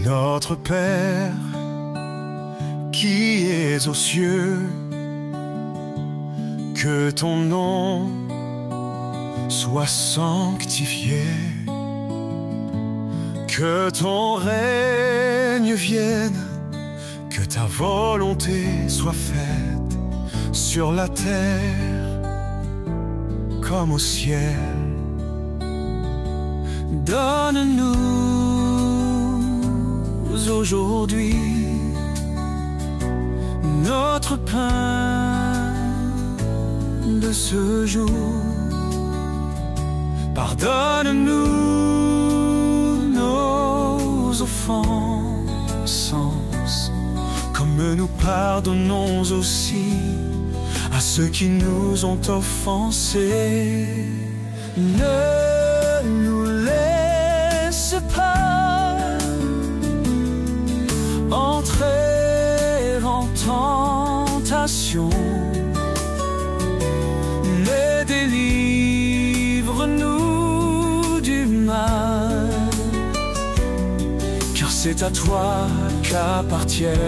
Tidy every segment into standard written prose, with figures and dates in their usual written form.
Notre Père, qui es aux cieux, que ton nom soit sanctifié, que ton règne vienne, que ta volonté soit faite sur la terre comme au ciel. Donne-nous aujourd'hui notre pain de ce jour. Pardonne-nous nos offenses, comme nous pardonnons aussi à ceux qui nous ont offensés. Ne nous laisse pas entrer en tentation, mais délivre-nous du mal, car c'est à toi qu'appartiennent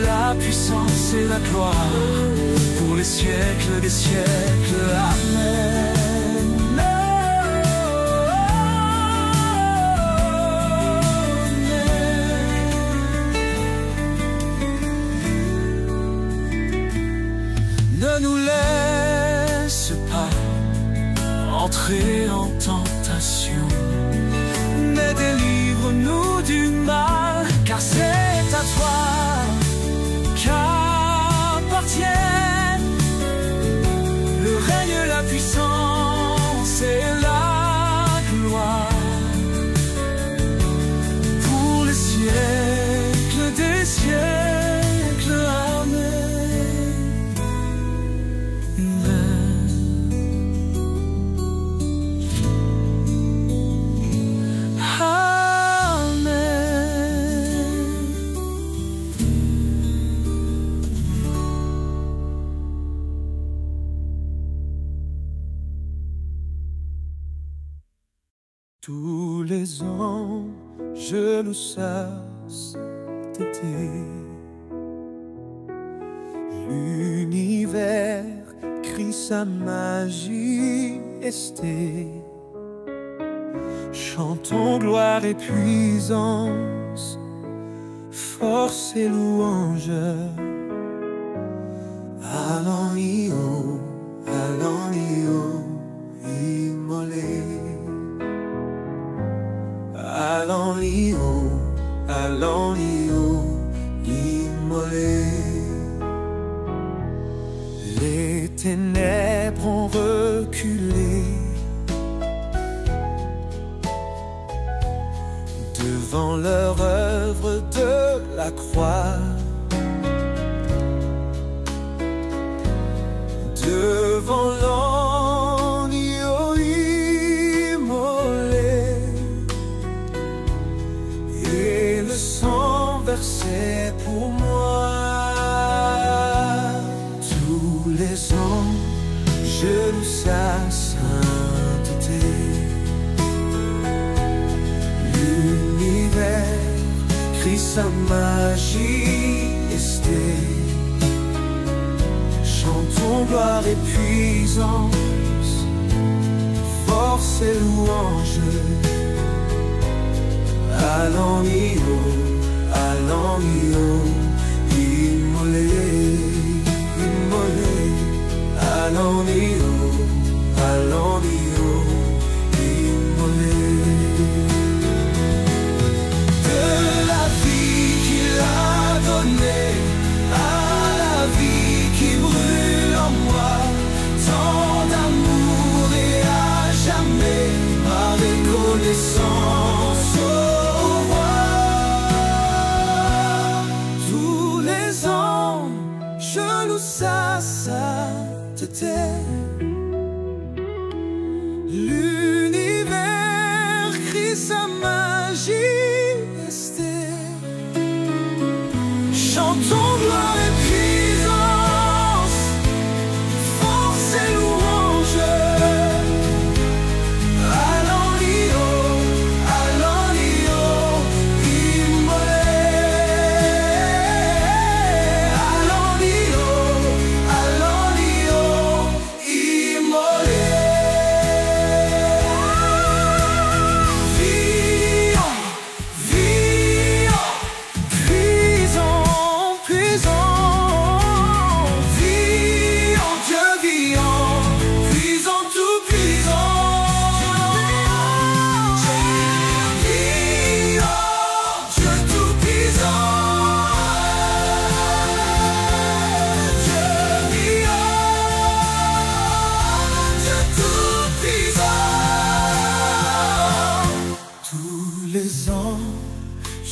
la puissance et la gloire pour les siècles des siècles. Amen. Ne nous laisse pas entrer en tentation, mais délivre-nous du mal, car c'est à toi qu'appartiennent le règne, la puissance et la gloire pour les siècles des siècles. Amen. Tous les ans, je nous chasse d'été. L'univers crie sa majesté. Chantons gloire et puissance, force et louange. Allons-y-oh, allons-y-oh, immolé. Allons-y-oh, allons-y-oh, immolé. Les ténèbres ont reculé devant leur œuvre de la croix, devant l'agneau immolé et le sang versé pour moi. Tous les ans, je loue sa sainteté. L'univers crie sa majesté. Chantons gloire et puissance, force et louange. Allons-y-oh, allons-y-oh, immolé, immolé. Allons-y-oh, allons-y-oh, immolé. De la vie qu'il a donnée à la vie qui brûle en moi, tant d'amour et à jamais ma reconnaissance au roi. Tous les ans, je loue sa sainteté. L'univers crie sa majesté. Chantons gloire et puissance,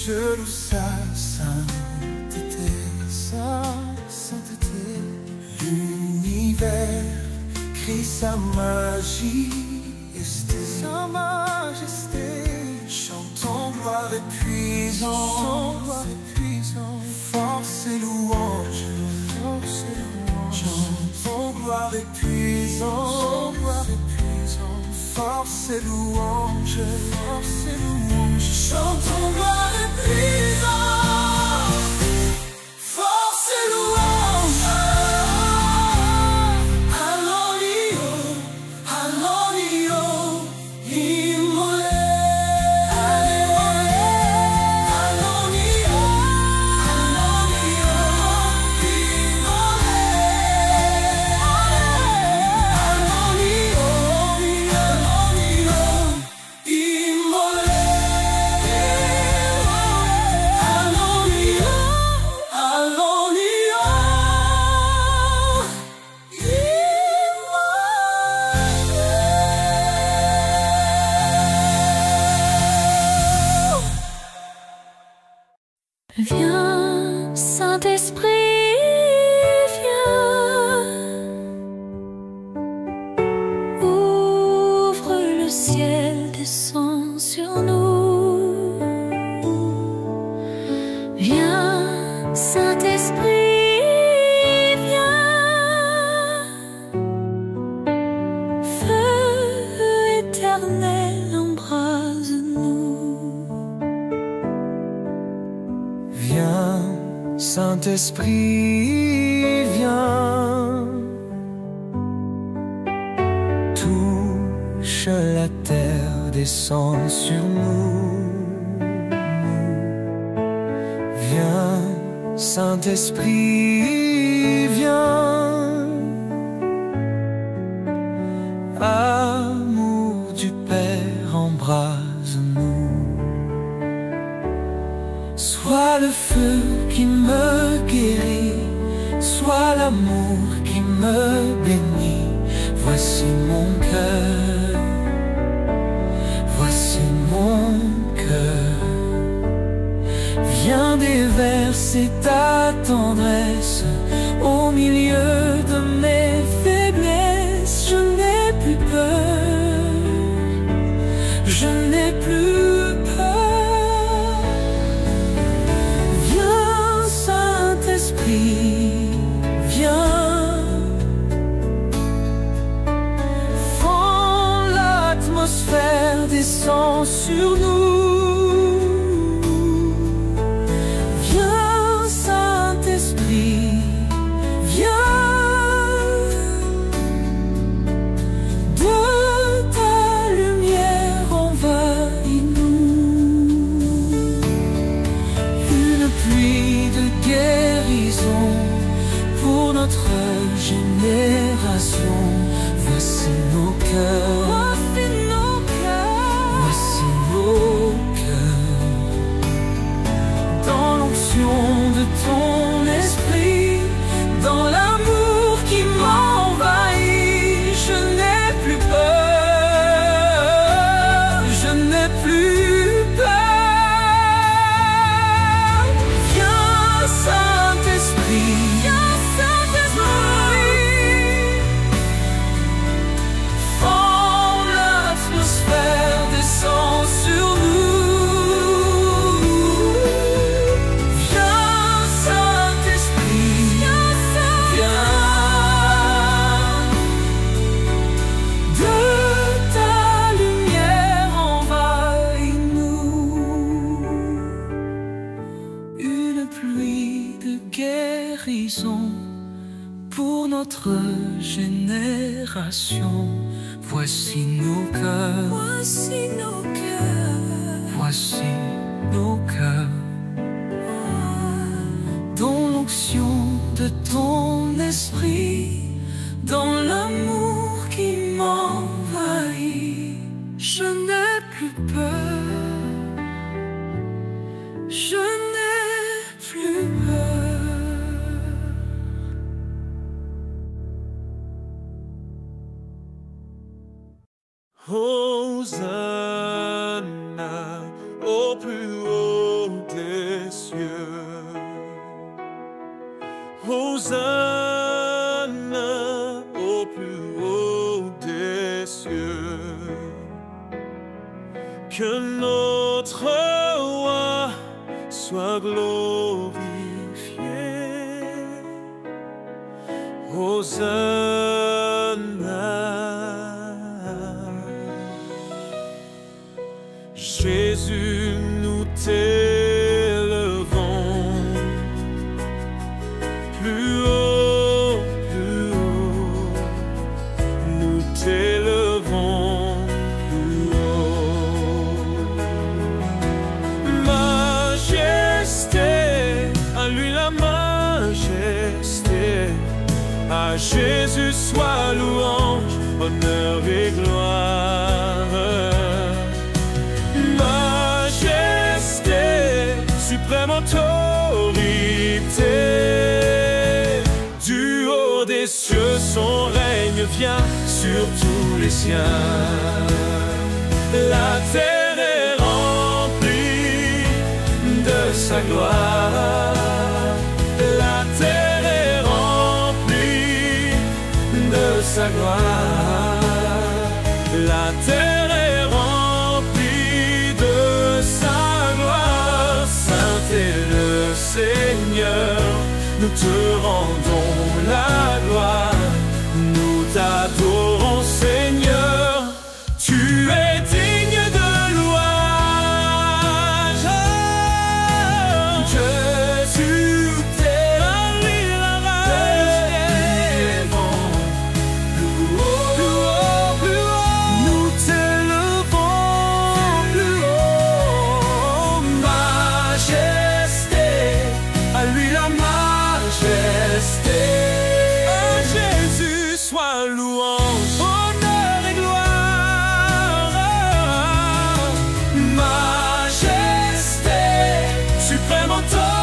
Je loue sa sainteté, sa sainteté. L'univers crie sa majesté, sa majesté. Chantons gloire et puissance, force et louange, chantons gloire et puissance, force et louange, chantons gloire et puissance, force et louange. Allons-y-o, allons-y-o, immolé. Allons-y-o, allons-y-o, immolé. Allons-y-o, allons-y-o, immolé. Allons-y-o, Viens, Saint-Esprit, viens. Ouvre le ciel, descend sur nous. Viens, Saint-Esprit, viens. Feu éternel, embrase-nous. Viens, Saint-Esprit, viens. Touche la terre, descend sur nous. Viens, Saint-Esprit, viens. Amour du Père, embrase-nous. Sois le feu qui me guérit, sois l'amour qui me bénit. Voici mon cœur, voici mon cœur. Viens déverser ta tendresse au milieu de mes faiblesses. Je n'ai plus peur, je n'ai plus peur. Viens, Saint-Esprit, viens. Fends l'atmosphère, descend sur nous. Viens, Saint-Esprit, viens. De ta lumière envahis-nous. Une pluie de guérison pour notre génération. Voici nos cœurs, voici nos cœurs, voici nos cœurs. Dans l'onction de ton esprit, dans l'amour qui m'envahit, je n'ai plus peur, je n'ai plus peur. Viens, Saint-Esprit, viens, Saint-Esprit. Fends l'atmosphère, descend sur nous. Viens, Saint-Esprit, viens. De ta lumière envahis-nous. Une pluie de guérison pour notre génération. Voici nos cœurs, voici nos cœurs, voici nos cœurs. Dans l'onction de ton esprit, dans l'amour qui m'envahit, je n'ai plus peur, je n'ai plus peur. Hosanna au plus haut Hosanna au plus haut des cieux. Que notre roi soit glorifié. Hosanna. Jésus, nous t'élevons plus haut, nous t'élevons plus haut. Majesté, à lui la majesté, à Jésus soit louange, honneur et gloire. Majesté, suprême autorité, du haut des cieux son règne vient sur tous les siens. La terre est remplie de sa gloire. La terre est remplie de sa gloire. La terre est remplie de sa gloire. Saint est le Seigneur, nous te rendons la gloire. Nous t'adorons, Seigneur, tu es digne de louange. Jésus, t'es à lui la majesté. Plus haut, plus haut, plus haut, nous t'élevons plus haut. Majesté, à lui la majesté. Jésus soit louange, honneur et gloire. Majesté, suprême autorité,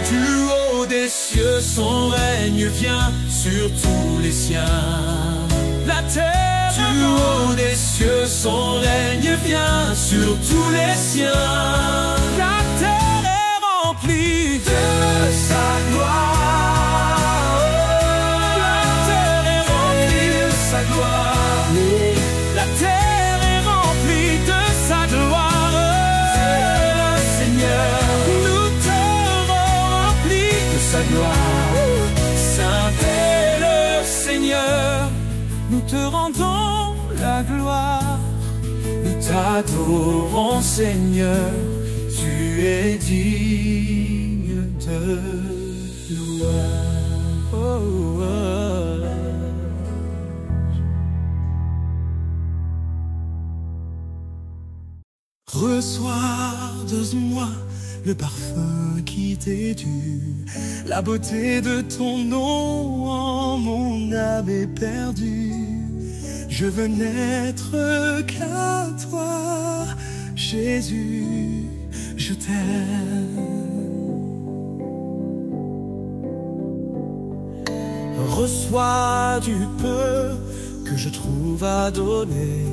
du haut des cieux son règne vient sur tous les siens. La terre, du haut des cieux son règne vient sur tous les siens. La terre est remplie de sa gloire. La terre est remplie de sa gloire. La terre est remplie de sa gloire. Seigneur, nous t'avons rempli de sa gloire. Saint est le Seigneur, nous te rendons la gloire. Nous t'adorons, Seigneur, tu es digne de louange. Oh, oh. Reçois de moi le parfum qui t'est dû, la beauté de ton nom en mon âme est perdue. Je veux n'être qu'à toi, Jésus, je t'aime. Reçois du peu que je trouve à donner,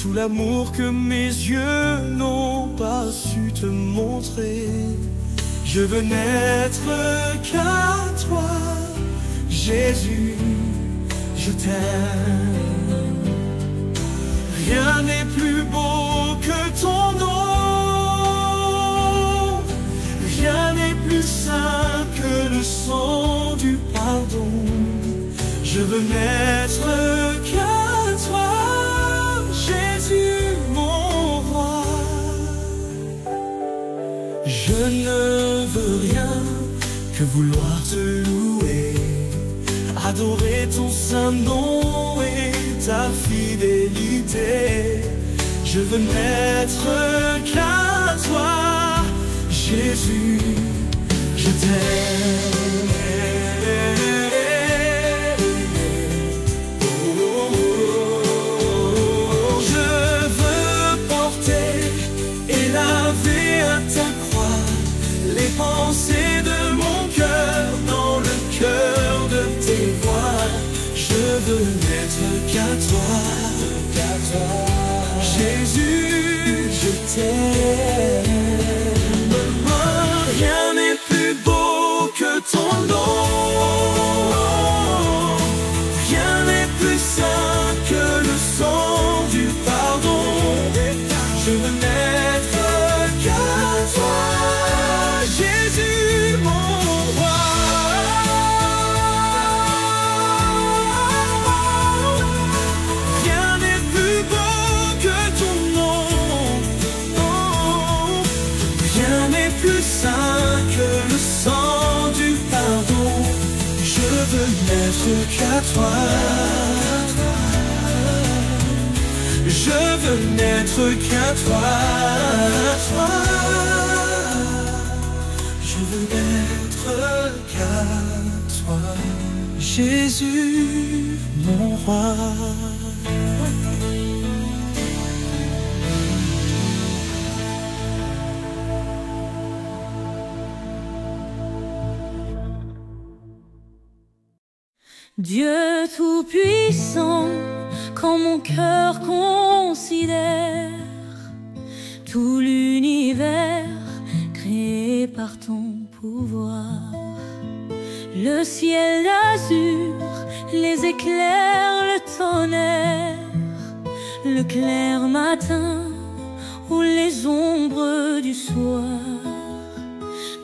tout l'amour que mes yeux n'ont pas su te montrer. Je veux n'être qu'à toi, Jésus, je t'aime. Rien n'est plus beau que ton nom, rien n'est plus saint que le sang du pardon. Je veux n'être qu'à toi, Jésus, mon roi. Je ne veux rien que vouloir te louer, adorer ton saint nom et ta fidélité. Je veux n'être qu'à toi, Jésus, je t'aime. Je veux porter et laver à ta croix les pensées de mon cœur dans le cœur de tes voix. Je veux n'être qu'à toi, Jésus, je t'aime. Rien n'est toi. Je veux n'être qu'à toi. Je veux n'être qu'à toi. Jésus, mon roi. Dieu tout-puissant, quand mon cœur considère tout l'univers créé par ton pouvoir, le ciel d'azur, les éclairs, le tonnerre, le clair matin ou les ombres du soir,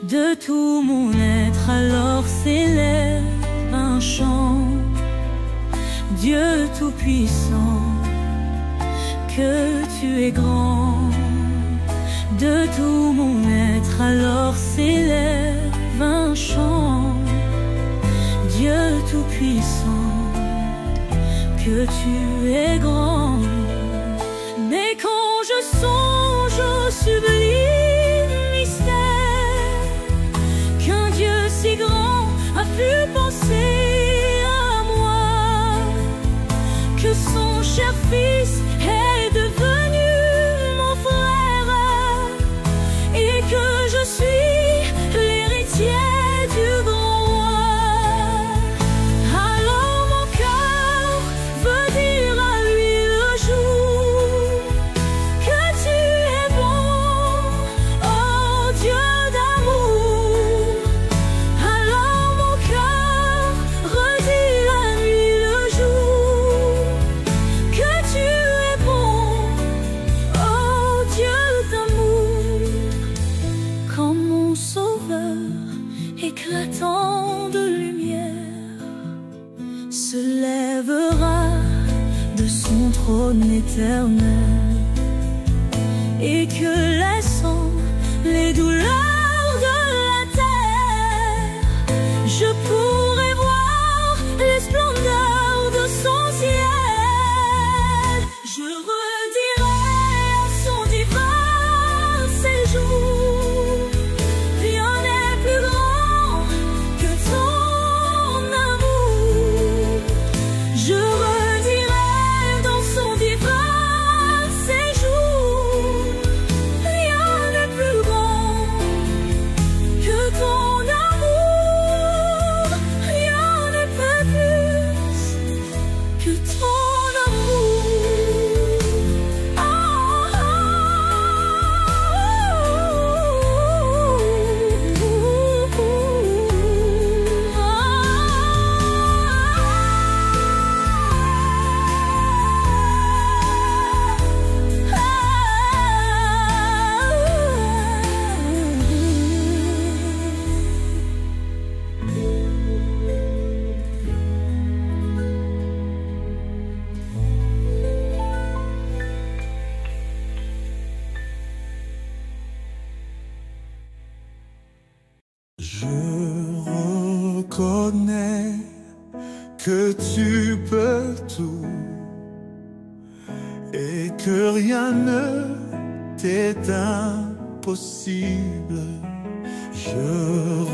de tout mon être alors s'élève un chant. Dieu tout-puissant, que tu es grand. De tout mon être alors s'élève un chant. Dieu tout-puissant, que tu es grand. Mais quand je songe au sublime mystère qu'un Dieu si grand a pu penser à moi, que son cher fils est devenu mon frère et que je suis l'héritier du grand roi, alors mon cœur veut dire à lui le jour que tu es bon, oh Dieu d'amour. Alors mon cœur redit la nuit le jour que tu es bon, oh Dieu d'amour. Quand mon sauveur éclatant de lumière se lèvera de son trône éternel et que laissant les douleurs de la terre, je pourrai voir les splendeurs de son ciel. Je redirai à son divin séjour, rien n'est plus grand que ton amour. Je redirai dans son divin séjour, rien n'est plus grand que ton amour. Rien ne peut plus que ton amour. Je reconnais que tu peux tout et que rien ne t'est impossible. Je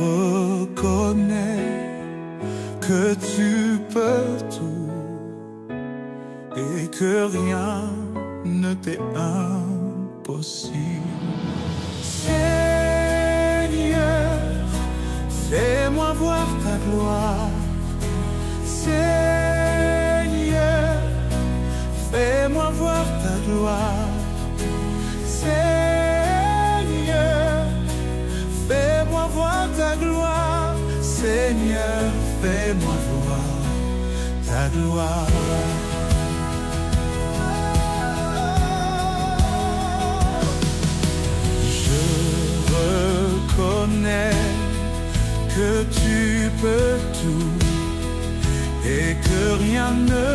reconnais que tu peux tout et que rien ne t'est impossible. Seigneur, fais-moi voir ta gloire. Seigneur, fais-moi voir ta gloire. Seigneur, fais-moi voir ta gloire. Seigneur, fais-moi voir ta gloire. Je reconnais que tu peux tout et que rien ne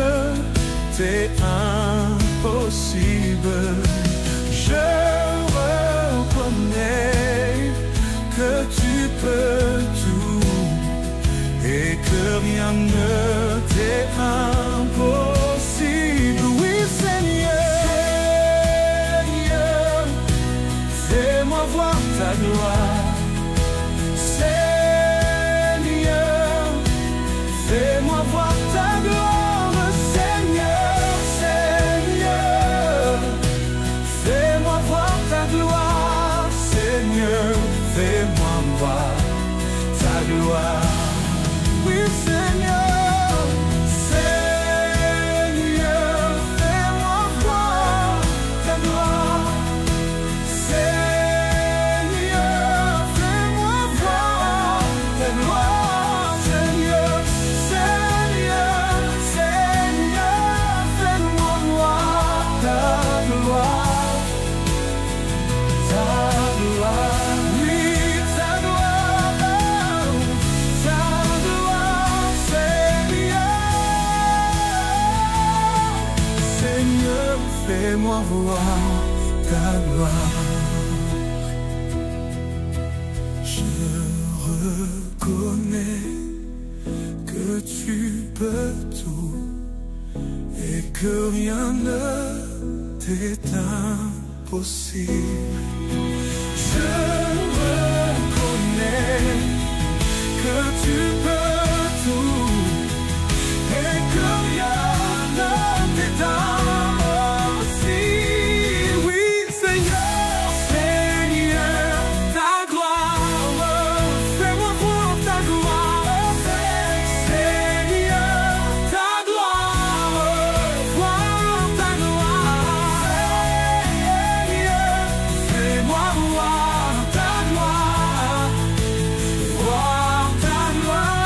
t'est impossible. Je reconnais que tu peux tout et que rien ne t'est ta gloire. Seigneur, fais-moi voir ta gloire. Seigneur, Seigneur, fais-moi voir ta gloire. Seigneur, fais-moi voir ta gloire. Oui, Seigneur, Seigneur, fais-moi voir ta gloire. Seigneur, fais-moi voir ta gloire. Seigneur, Seigneur, Seigneur, fais-moi voir ta gloire. Ta gloire, oui, ta gloire, Seigneur. Seigneur, fais-moi voir ta gloire. Je reconnais que tu peux tout et que rien ne t'est impossible. Je reconnais que tu peux tout et que rien ne t'est impossible. Oui, Seigneur, Seigneur, ta gloire, fais-moi voir ta gloire. Seigneur, ta gloire, voir ta gloire. Seigneur, fais-moi voir ta gloire, voir ta gloire.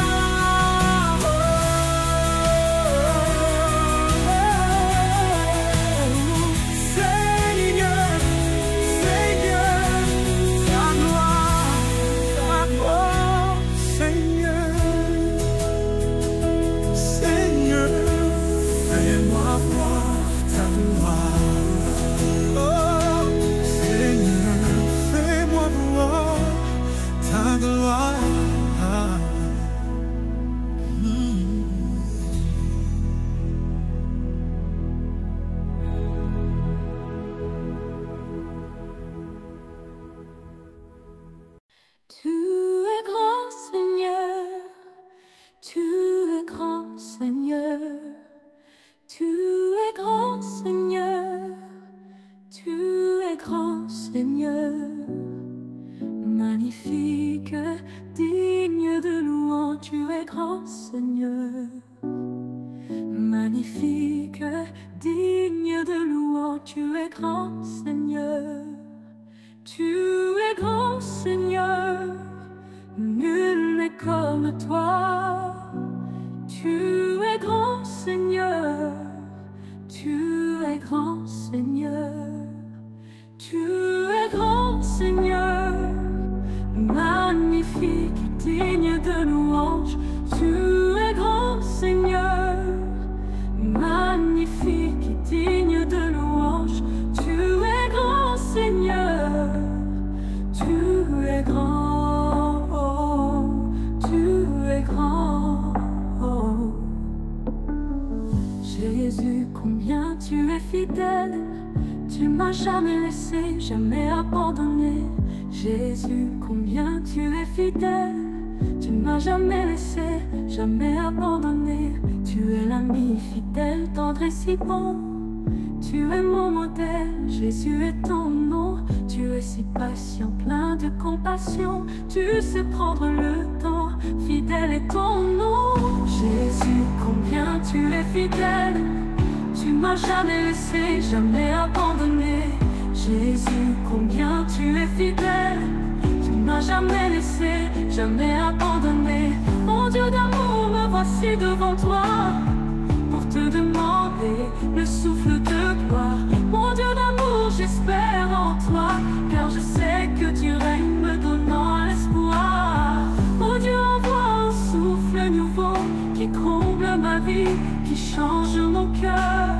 Seigneur, Seigneur, ta gloire, Seigneur. Seigneur, fais-moi voir ta gloire. Oh, Seigneur, fais-moi voir ta gloire. Tu es grand Seigneur, tu es grand Seigneur, tu es grand Seigneur, tu es grand Seigneur, magnifique, digne de louange, tu es grand Seigneur, magnifique, digne de louange, tu es grand Seigneur. Tu es grand Seigneur, nul n'est comme toi. Tu es grand Seigneur, tu es grand Seigneur. Tu es grand Seigneur, magnifique, digne de louange. Tu es grand Seigneur, magnifique, digne de louange. Tu es grand Seigneur, tu es grand, oh, tu es grand, oh. Jésus, combien tu es fidèle, tu m'as jamais laissé, jamais abandonné. Jésus, combien tu es fidèle, tu m'as jamais laissé, jamais abandonné. Tu es l'ami fidèle, tendre et si bon. Tu es mon modèle, Jésus est ton nom. Tu es si patient, plein de compassion. Tu sais prendre le temps, fidèle est ton nom. Jésus, combien tu es fidèle, tu m'as jamais laissé, jamais abandonné. Jésus, combien tu es fidèle, tu m'as jamais laissé, jamais abandonné. Mon Dieu d'amour, me voici devant toi pour te demander le souffle de gloire. Mon Dieu d'amour, j'espère en toi, car je sais que tu règnes, me donnant l'espoir. Mon Dieu, envoie un souffle nouveau qui comble ma vie, qui change mon cœur.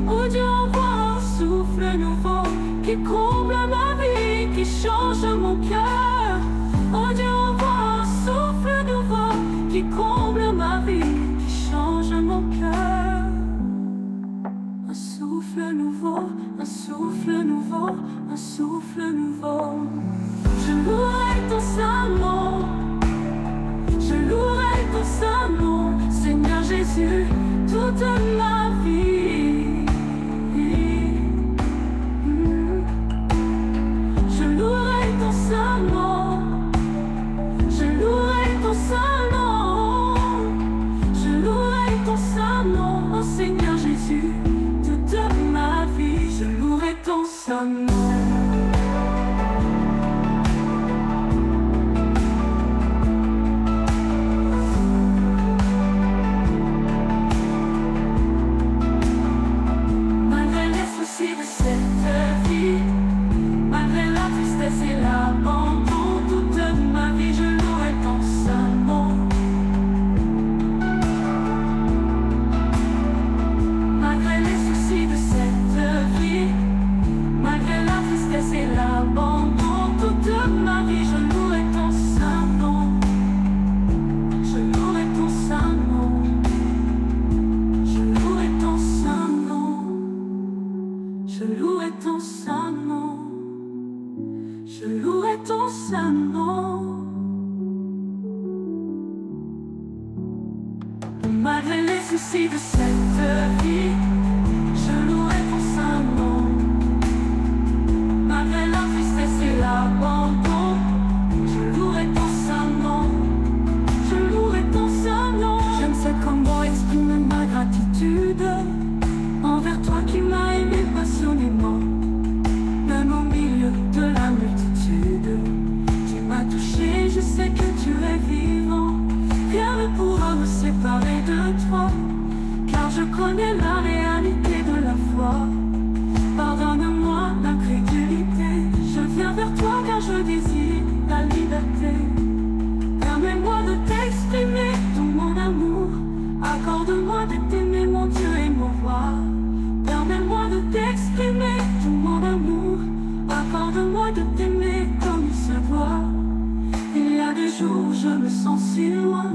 Oh Dieu, envoie un souffle nouveau qui comble ma vie, qui change mon cœur. Oh Dieu, envoie un souffle nouveau qui comble ma vie, qui change mon cœur. Un souffle nouveau, un souffle nouveau, un souffle nouveau. Je saint nom. Je louerai ton saint nom, Seigneur Jésus, toute ma vie. Je louerai ton saint nom. Je louerai ton saint nom. Je louerai ton saint nom, oh Seigneur Jésus, toute ma vie. Je louerai ton saint nom. C'est l'abandon, toute ma vie je louerai ton saint nom. Malgré les soucis de cette vie, malgré la tristesse et l'abandon, toute ma vie je louerai ton saint nom. Je louerai ton saint nom. Je louerai ton saint nom. Je louerai ton saint nom. Je louerai ton saint nom. Malgré les soucis de cette vie, je louerai ton saint nom. Malgré la tristesse et l'abandon, je louerai ton saint nom. Je louerai ton saint nom. Je ne sais comment exprimer ma gratitude envers toi qui m'as aimé passionnément. Même au milieu de la multitude, tu m'as touché, je sais que tu es vivant. Rien ne pourra me séparer de toi, car je connais la réalité de la foi. Pardonne-moi l'incrédulité, je viens vers toi car je désire la liberté. Permets-moi de t'exprimer tout mon amour, accorde-moi de t'aimer mon Dieu et mon roi. Permets-moi de t'exprimer tout mon amour, accorde-moi de t'aimer comme il se doit. Il y a des jours où je me sens si loin,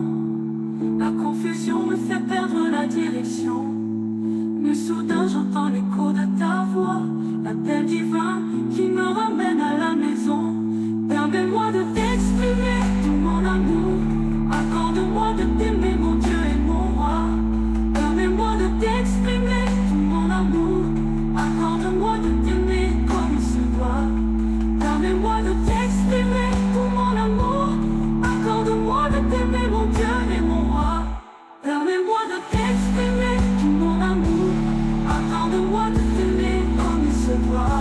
la confusion me fait perdre la direction. Mais soudain j'entends l'écho de ta voix, l'appel divin qui me ramène à la maison. Permets-moi de t'exprimer tout mon amour, accorde-moi de t'aimer mon Dieu et mon roi. Permets-moi de t'exprimer tout mon amour, accorde-moi de t'aimer comme il se doit. Permets-moi de t'exprimer tout mon amour, accorde-moi de t'aimer mon Dieu et mon roi. Permets-moi de t'exprimer tout mon amour, accorde-moi de t'aimer comme il se doit.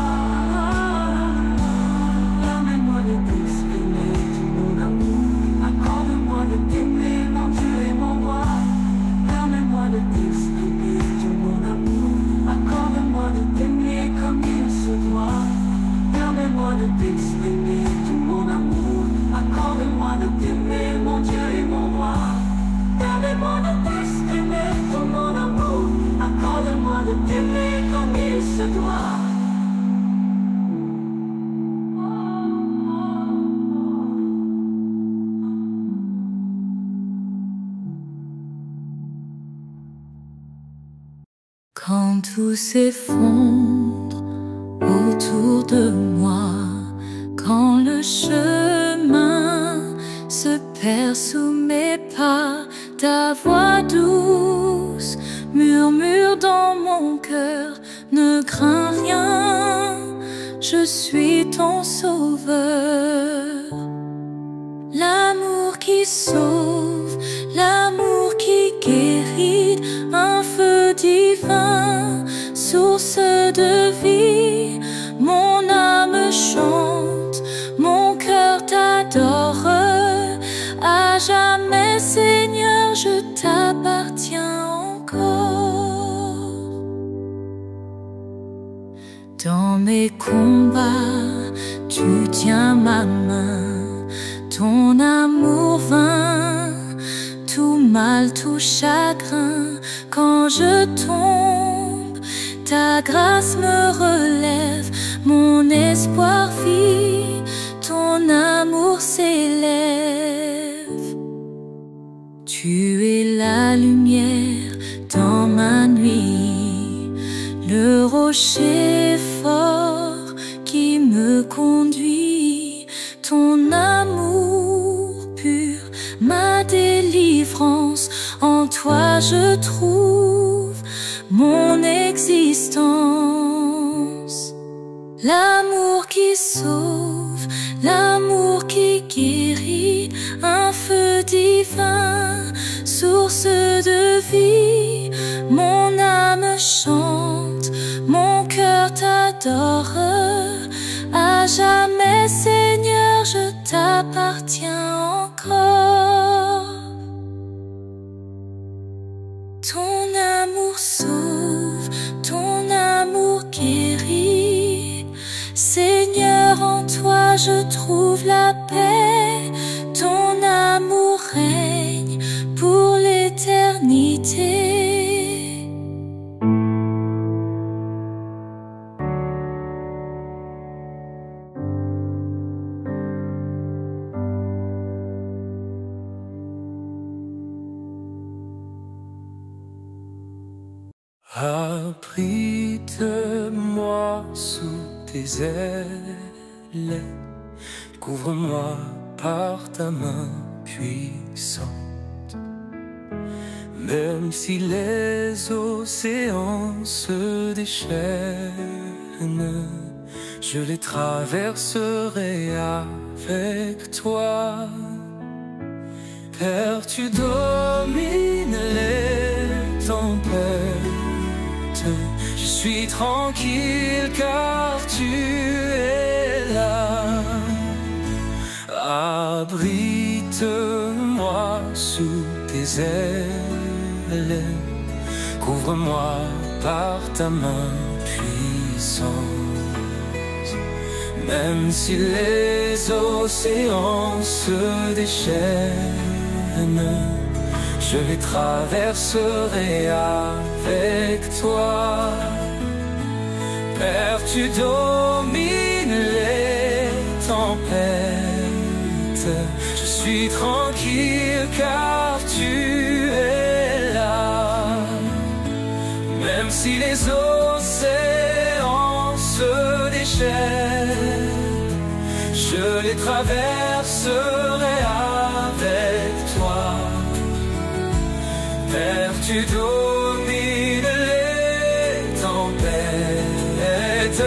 Permets-moi de t'exprimer tout mon amour, accorde-moi de t'aimer mon Dieu et mon roi. Permets-moi de t'exprimer tout mon amour, accorde-moi de t'aimer comme il se doit. Permets-moi de t'exprimer tout mon amour, accorde-moi de t'aimer mon Dieu et mon roi. Permets-moi de t'exprimer tout mon amour, accorde-moi de t'aimer comme il se doit. Quand tout s'effondre autour de moi, quand le chemin se perd sous mes pas, ta voix douce murmure dans mon cœur, ne crains rien, je suis ton sauveur. L'amour qui sauve, l'amour qui guérit, un feu divin, source de vie. Mon âme chante, mon cœur t'adore. À jamais, Seigneur, je t'appartiens encore. Dans mes combats, tu tiens ma main, ton amour vain, tout mal, tout chagrin. Quand je tombe, ta grâce me relève, mon espoir vit, ton amour s'élève. Tu es la lumière dans ma nuit, le rocher fort qui me conduit, ton amour je trouve mon existence. L'amour qui sauve, l'amour qui guérit, un feu divin, source de vie. Mon âme chante, mon cœur t'adore. À jamais, Seigneur, je t'appartiens encore. Ton amour sauve, ton amour guérit. Seigneur, en toi je trouve la paix. Ton amour règne pour l'éternité. Abrite-moi sous tes ailes, couvre-moi par ta main puissante. Même si les océans se déchaînent, je les traverserai avec toi. Père, tu domines les tempêtes. Je suis tranquille car tu es là. Abrite-moi sous tes ailes, couvre-moi par ta main puissante. Même si les océans se déchaînent, je les traverserai avec toi. Père, tu domines les tempêtes. Je suis tranquille car tu es là. Même si les océans se déchaînent, je les traverserai avec toi. Père, tu domines les tempêtes.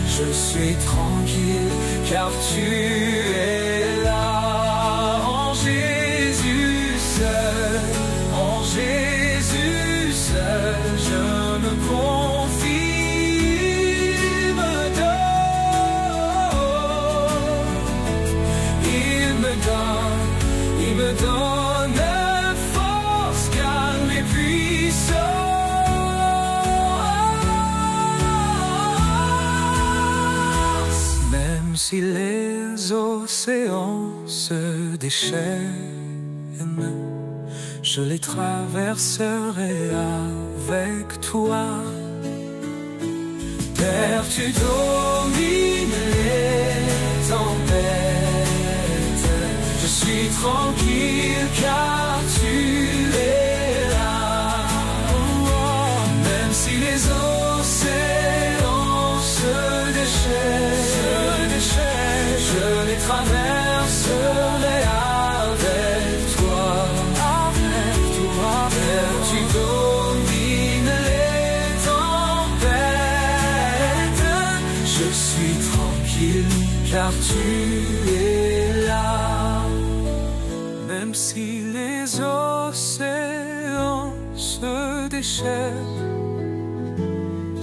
Je suis tranquille car tu es là. En Jésus seul, en Jésus seul, je me confie, me donne, il me donne. Si les océans se déchaînent, je les traverserai avec toi. Père, tu domines les tempêtes. Je suis tranquille car tu es là. Même si les océans se déchaînent, je les traverserai avec toi. Père, tu domines les tempêtes. Je suis tranquille car tu es là. Même si les océans se déchaînent,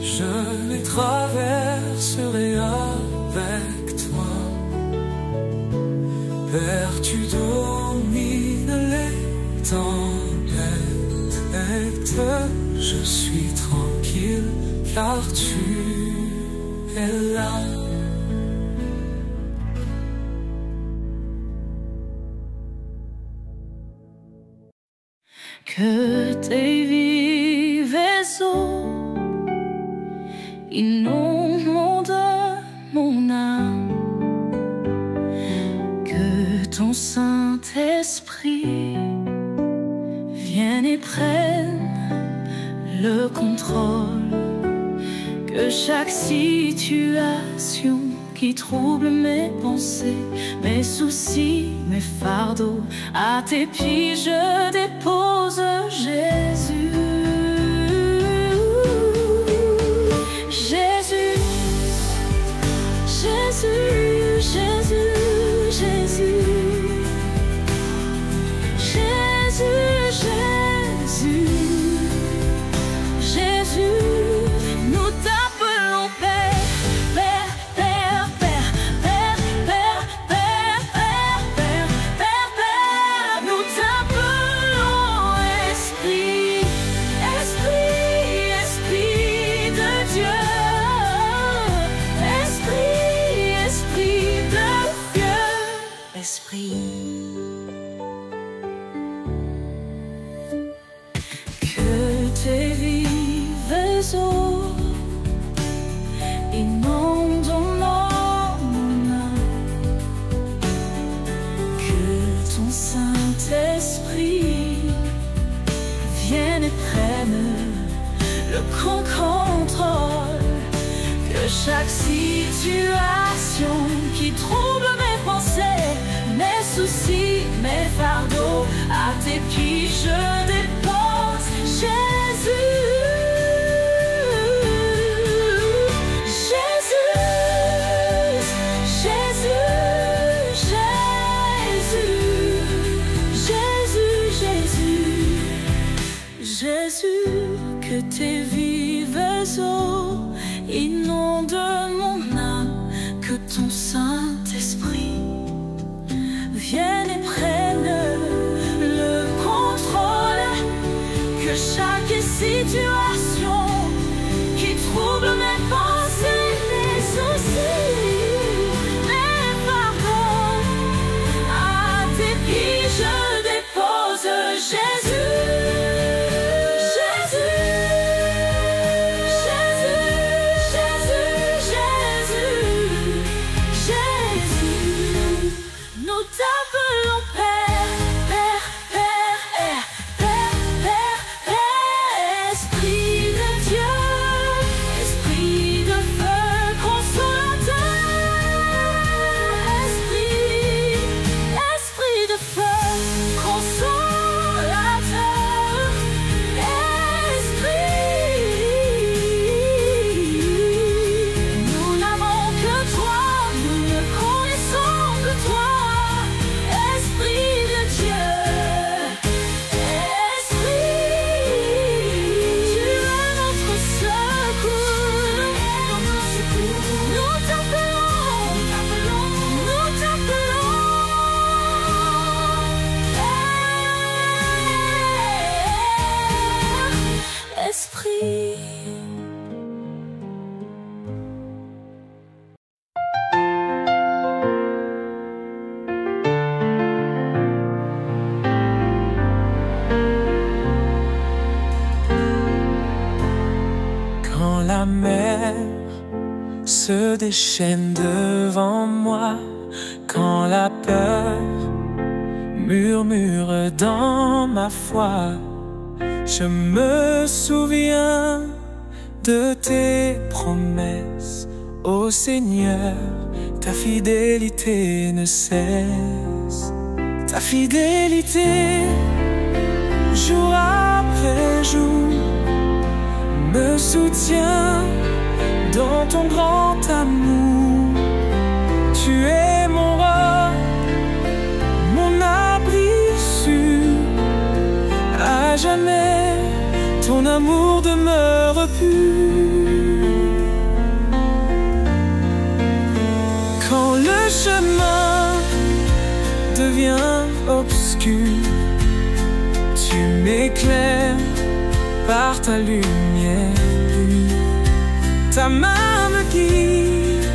je les traverserai avec toi. Père, tu domines les tempêtes. Je suis tranquille car tu es là. Que tes vives eaux inondent mon âme, que ton Saint-Esprit vienne et prenne le contrôle, que chaque situation qui troublent mes pensées, mes soucis, mes fardeaux. À tes pieds je dépose Jésus. Jésus, Jésus, Jésus, Jésus, Jésus, Jésus, Jésus, nous t'appelons Père, Père, Père, Père, Père, Père, Père, Père, Père, Père, Père, nous t'appelons Esprit, Esprit, Esprit de Dieu, Esprit, Esprit de Dieu, Esprit. Tes vives eaux inondent mon âme, que ton Saint-Esprit vienne et prenne le contrôle, que chaque situation qui trouble mes pensées, mes soucis, mes fardeaux, à tes pieds je dépose Jésus. Jésus, que tes vives eaux inondent mon âme, que ton Saint-Esprit vienne et prenne le contrôle, que chaque situation qui trouble mes pensées, mes soucis, mes fardeaux, à tes pieds je dépose Jésus. Quand la mer se déchaîne devant moi, quand la peur murmure dans ma foi, je me souviens de tes promesses, ô Seigneur. Ta fidélité ne cesse, ta fidélité jour après jour me soutient dans ton grand amour. Tu es mon roi, mon abri sûr, à jamais ton amour demeure pur. Quand le chemin devient obscur, tu m'éclaires par ta lumière pure. Ta main me guide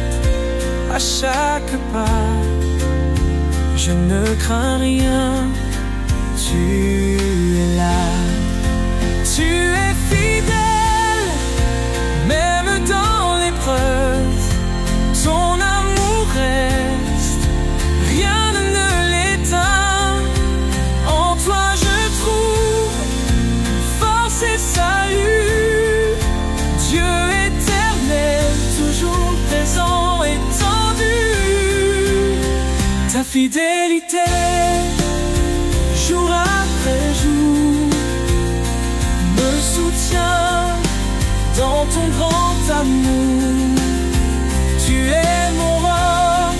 à chaque pas, je ne crains rien, tu es là. Tu es fidèle, même dans l'épreuve, ton amour reste, rien ne l'éteint. En toi je trouve force et salut, Dieu éternel, toujours présent et tendre. fidélité, jour après jour, me soutient dans ton grand amour. Tu es mon roc,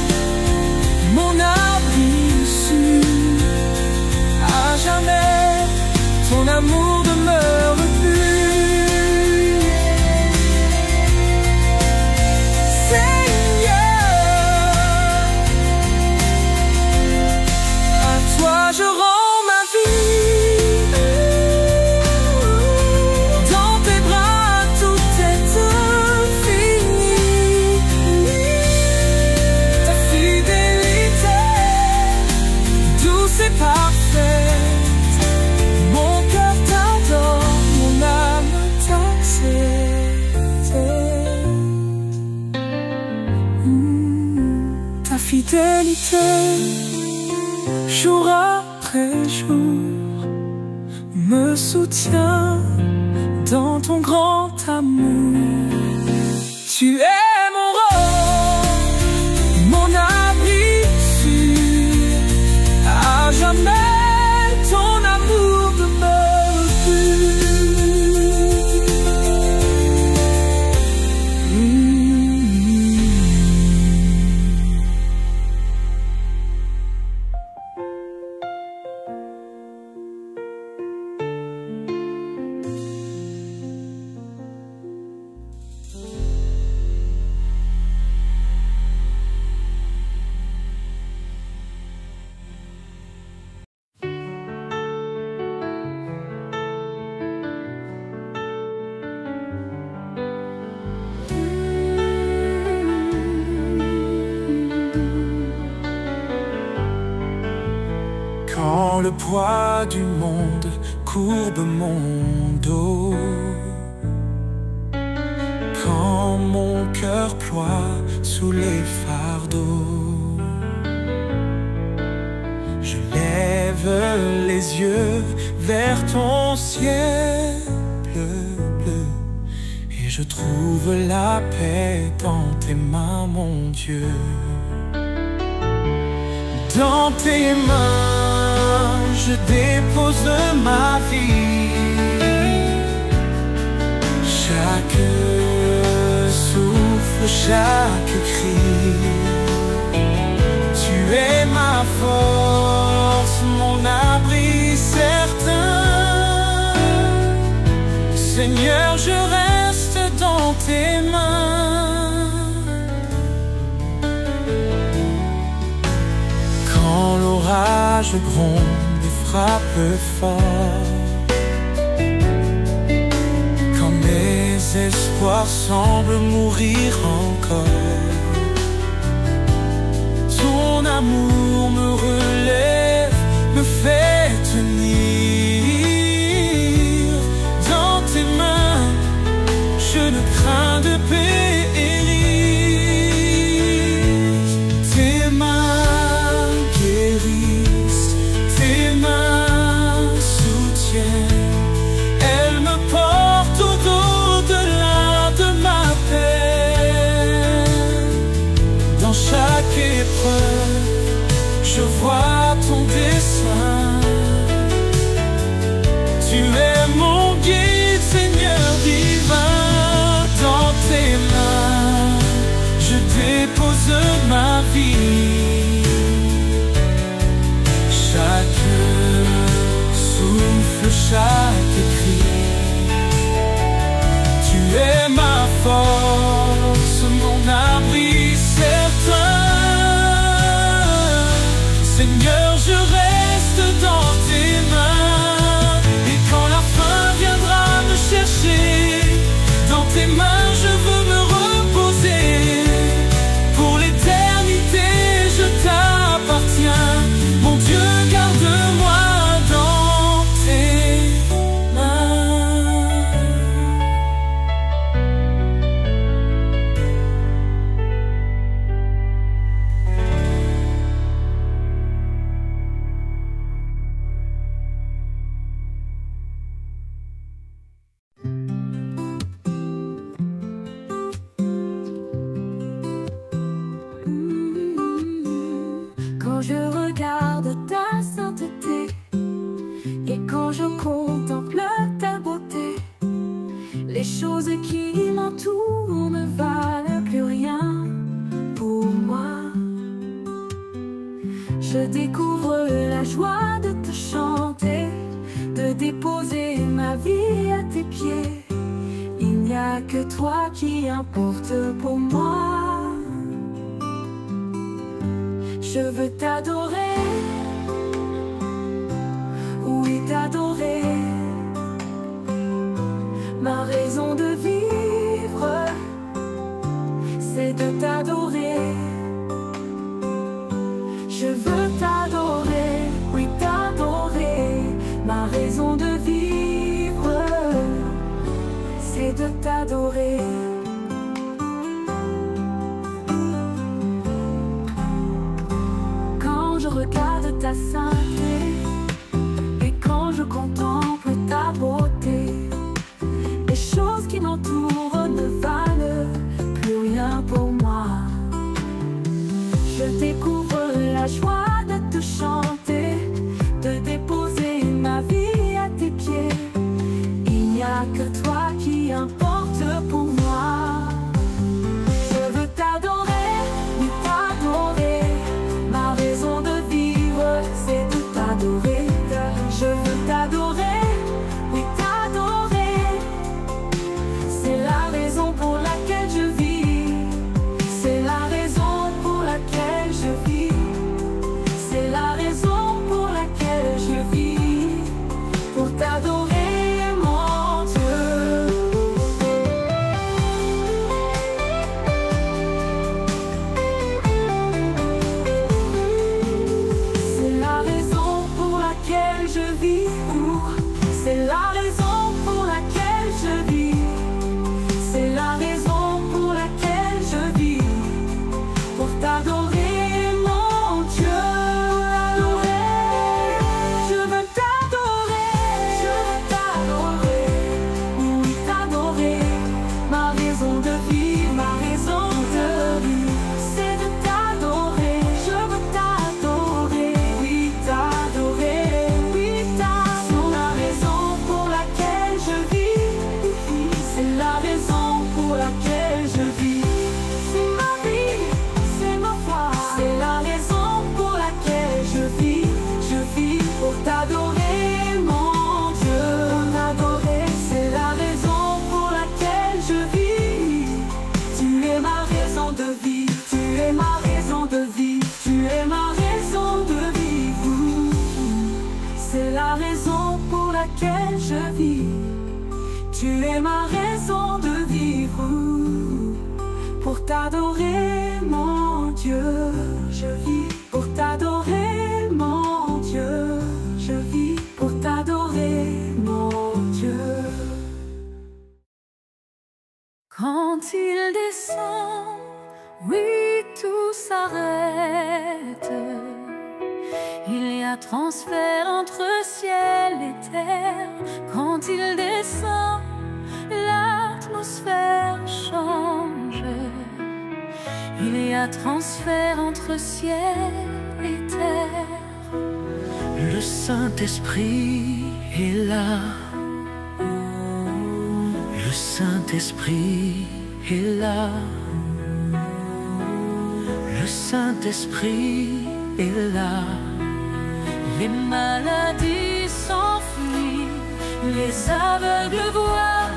mon abri sûr, à jamais ton amour demeure pur. Seigneur, à toi je rends ma vie, dans tes bras tout est infini. Ta fidélité douce et parfaite, mon cœur t'adore, mon âme t'accepte. Ta fidélité, jour après jour, me soutient dans ton grand amour. Tu es mon roc, mon abri sûr, à jamais ton amour demeure pur. Quand le poids du monde courbe mon dos, quand mon cœur ploie sous les fardeaux, je lève les yeux vers ton ciel bleu, et je trouve la paix dans tes mains, mon Dieu. Dans tes mains, je dépose ma vie. Chaque souffle, chaque cri. Tu es ma force, mon abri certain. Seigneur, je reste dans tes mains. Quand l'orage gronde et frappe fort, quand mes espoirs semblent mourir encore, ton amour me relève, me fait tenir. Dans tes mains, je ne crains de périr. Tes mains guérissent, tes mains soutiennent, elles me portent au-delà de ma peine. Dans chaque épreuve, je vois ton dessein. Tu es mon guide, Seigneur divin. Dans tes mains, je dépose ma vie. Chaque souffle, chaque cri. Tu es ma force, mon abri certain. Seigneur, je reste dans tes mains. Et quand la Quand je regarde ta sainteté et quand je contemple ta beauté, les choses qui m'entourent ne valent plus rien pour moi. Je découvre la joie de te chanter, de déposer ma vie à tes pieds. Il n'y a que toi qui importe pour moi. Je veux t'adorer, oui t'adorer. Ma raison de vivre, c'est de t'adorer. Je veux t'adorer, oui t'adorer. Ma raison de vivre, c'est de t'adorer. Quand je regarde ta sainteté et quand je contemple ta beauté, les choses qui m'entourent ne valent plus rien pour moi. Je découvre la joie de te chanter, de déposer ma vie à tes pieds. Il n'y a que toi qui importe pour moi. Je veux t'adorer, oui t'adorer. Ma raison de vivre, c'est de t'adorer. Je veux t'adorer, oui t'adorer. C'est la raison pour laquelle je vis. C'est la raison pour laquelle je vis. C'est la raison pour laquelle je vis. Pour t'adorer, mon Dieu. C'est la raison pour laquelle je vis. C'est la raison pour laquelle je vis. C'est la raison pour laquelle je vis. Pour t'adorer, mon Dieu. Je veux t'adorer, je veux t'adorer. Oui, t'adorer. Ma raison de vivre, ma raison de vivre, c'est de t'adorer. Je veux t'adorer, oui, t'adorer. Oui, t'adorer. La raison pour laquelle je vis, c'est la raison pour laquelle je vis. C'est ma vie, c'est ma foi. C'est la raison pour laquelle je vis. Je vis pour t'adorer, mon Dieu. Pour t'adorer, c'est la raison pour laquelle je vis. Tu es ma raison de vie. Tu es ma raison de vie. Tu es ma raison de vivre. C'est la raison pour laquelle je vis. Tu es ma raison de vivre. Pour t'adorer, mon Dieu, je vis. Pour t'adorer, mon Dieu, je vis. Pour t'adorer, mon Dieu. Quand il descend, oui, tout s'arrête. Il y a transfert entre ciel et terre. Quand il descend, l'atmosphère change. Il y a transfert entre ciel et terre. Le Saint-Esprit est là. Le Saint-Esprit est là. Le Saint-Esprit est là. Les maladies s'enfuient, les aveugles voient,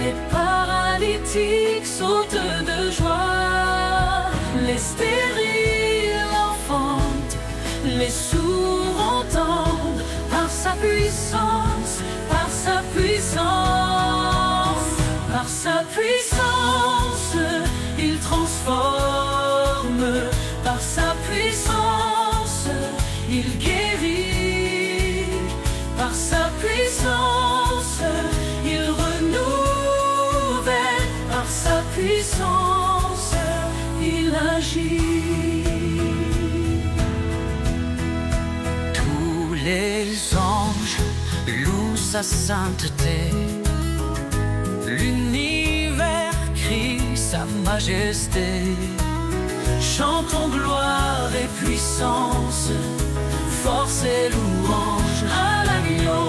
les paralytiques sautent de joie, les stériles enfantent, les sourds entendent, par sa puissance, par sa puissance, par sa puissance, il transforme, par sa puissance, il guérit, par sa puissance, il renouvelle, par sa puissance, il agit. Tous les anges louent sa sainteté, l'univers crie sa majesté. Chantons gloire et puissance puissance, force et louange à l'agneau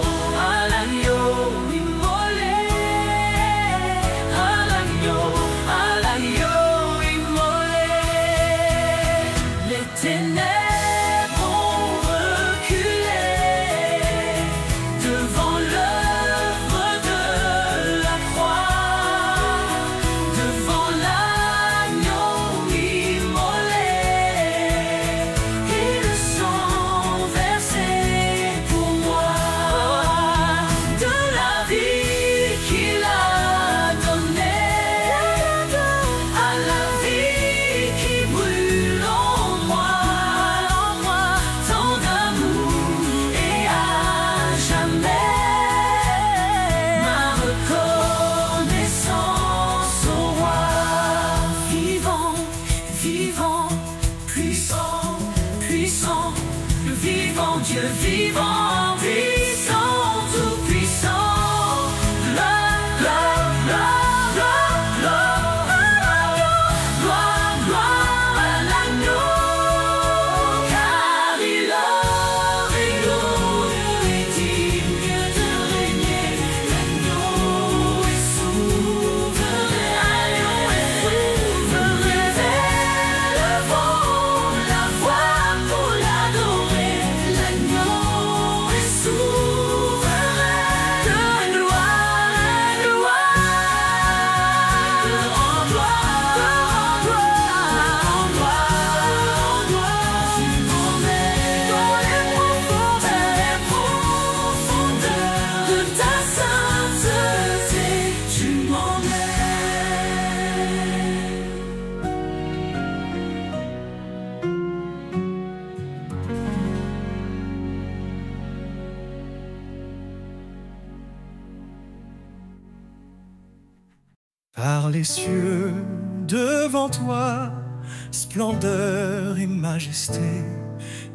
immolé, à l'agneau immolé. Les ténèbres ont reculé devant l'œuvre de la croix, devant l'agneau immolé et le sang versé pour moi. De la vie qu'il a donnée à la vie qui brûle en moi, tant d'amour et à jamais ma reconnaissance au roi. Vivant, vivant, puissant, puissant, le vivant Dieu vivant, puissant, tout puissant. Gloire, gloire, gloire, gloire, gloire à l'agneau, car il est lourd et digne de régner. L'agneau est souverain, élevons la voix pour l'adorer. L'agneau est souverain, de gloire, en gloire, en gloire, tu m'emmènes dans les profondeurs de ta sainteté, tu m'emmènes. Par les cieux devant toi, splendeur et majesté,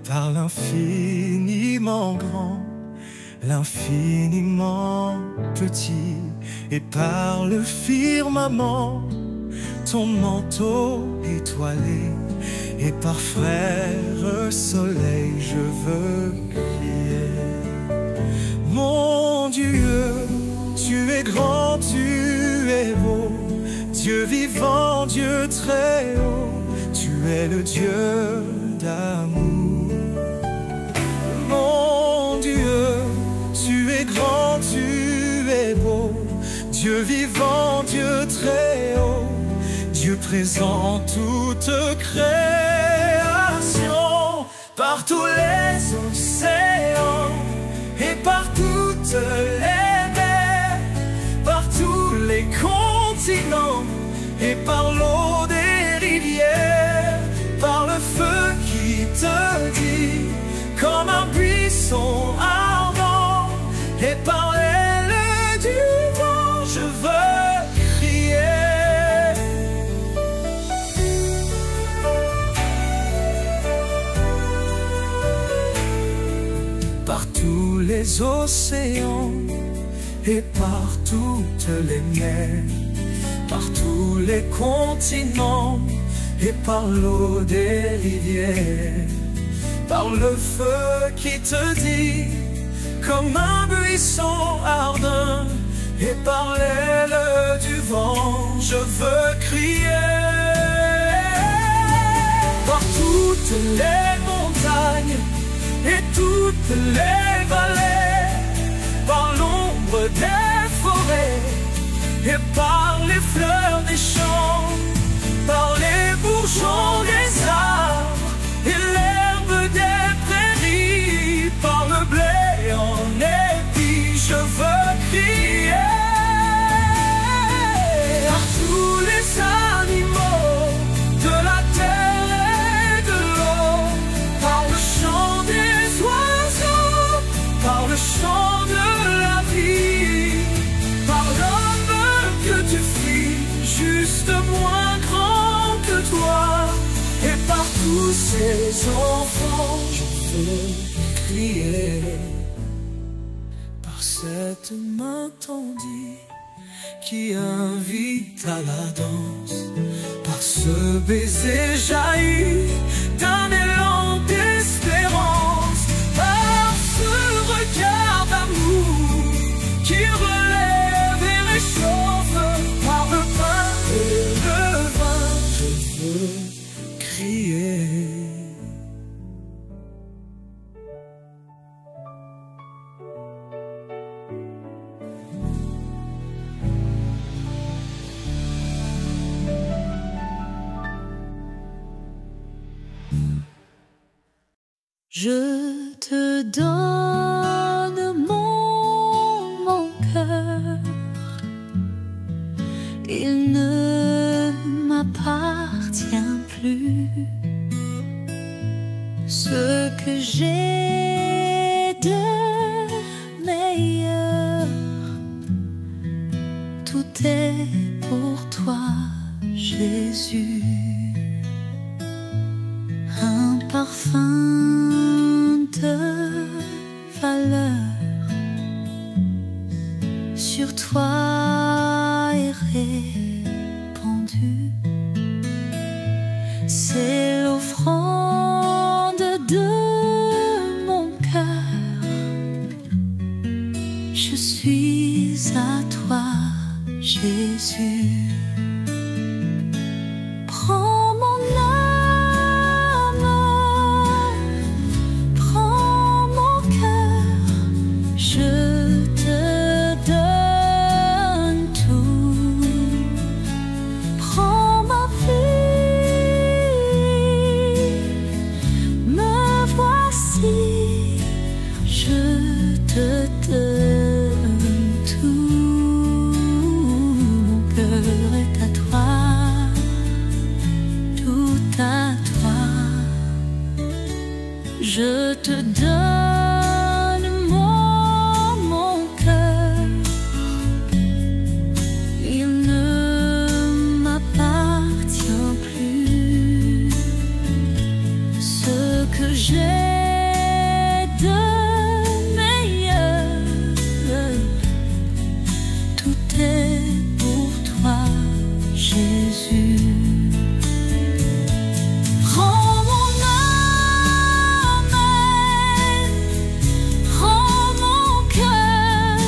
par l'infiniment grand, l'infiniment petit, et par le firmament, ton manteau étoilé, et par frère soleil, je veux crier. Mon Dieu, tu es grand, tu es beau, Dieu vivant, Dieu très haut, tu es le Dieu d'amour. Mon Dieu, tu es grand, tu es beau, Dieu vivant, Dieu très haut, Dieu présent en toute création, par tous les océans et par toutes les mers, par tous les continents et par l'eau des rivières, par le feu qui te dit comme un buisson ardent, et par l'aile du vent je veux crier. Par tous les océans et par toutes les mers, par tous les continents et par l'eau des rivières, par le feu qui te dit comme un buisson ardent, et par l'aile du vent je veux crier. Par toutes les montagnes et toutes les vallées, par l'ombre des forêts et par les fleurs des champs, par les bourgeons des arbres et l'herbe des prairies, par le blé en épi, je veux crier. Par tous les animaux de la terre et de l'eau, par le chant des oiseaux, par le chant de la vie, par l'homme que tu fis, juste moins grand que toi, et par tous ces enfants, je veux crier. Par cette main tendue qui invite à la danse, par ce baiser jailli d'un élan Je te donne mon cœur, il ne m'appartient plus. Ce que j'ai de meilleur, tout est pour toi, Jésus. Un parfum de valeur sur toi est répandu. C'est l'offrande de mon cœur. Je suis à toi, Jésus. Prends mon âme, prends mon cœur, je te donne tout. Prends ma vie, me voici, je te donne tout. Mon cœur est à toi, tout à toi. Je te donne mon cœur, il ne m'appartient plus. Ce que j'ai de meilleur, tout est pour toi, Jésus. Prends mon âme, prends mon cœur,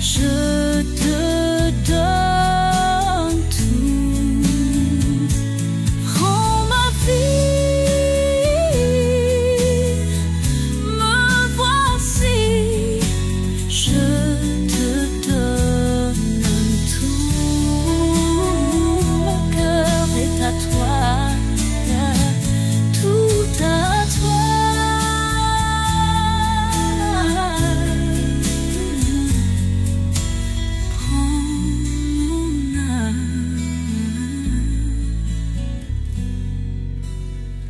je te donne tout. Prends ma vie, me voici, je te donne tout. Mon cœur est à toi, tout à toi. Prends mon âme,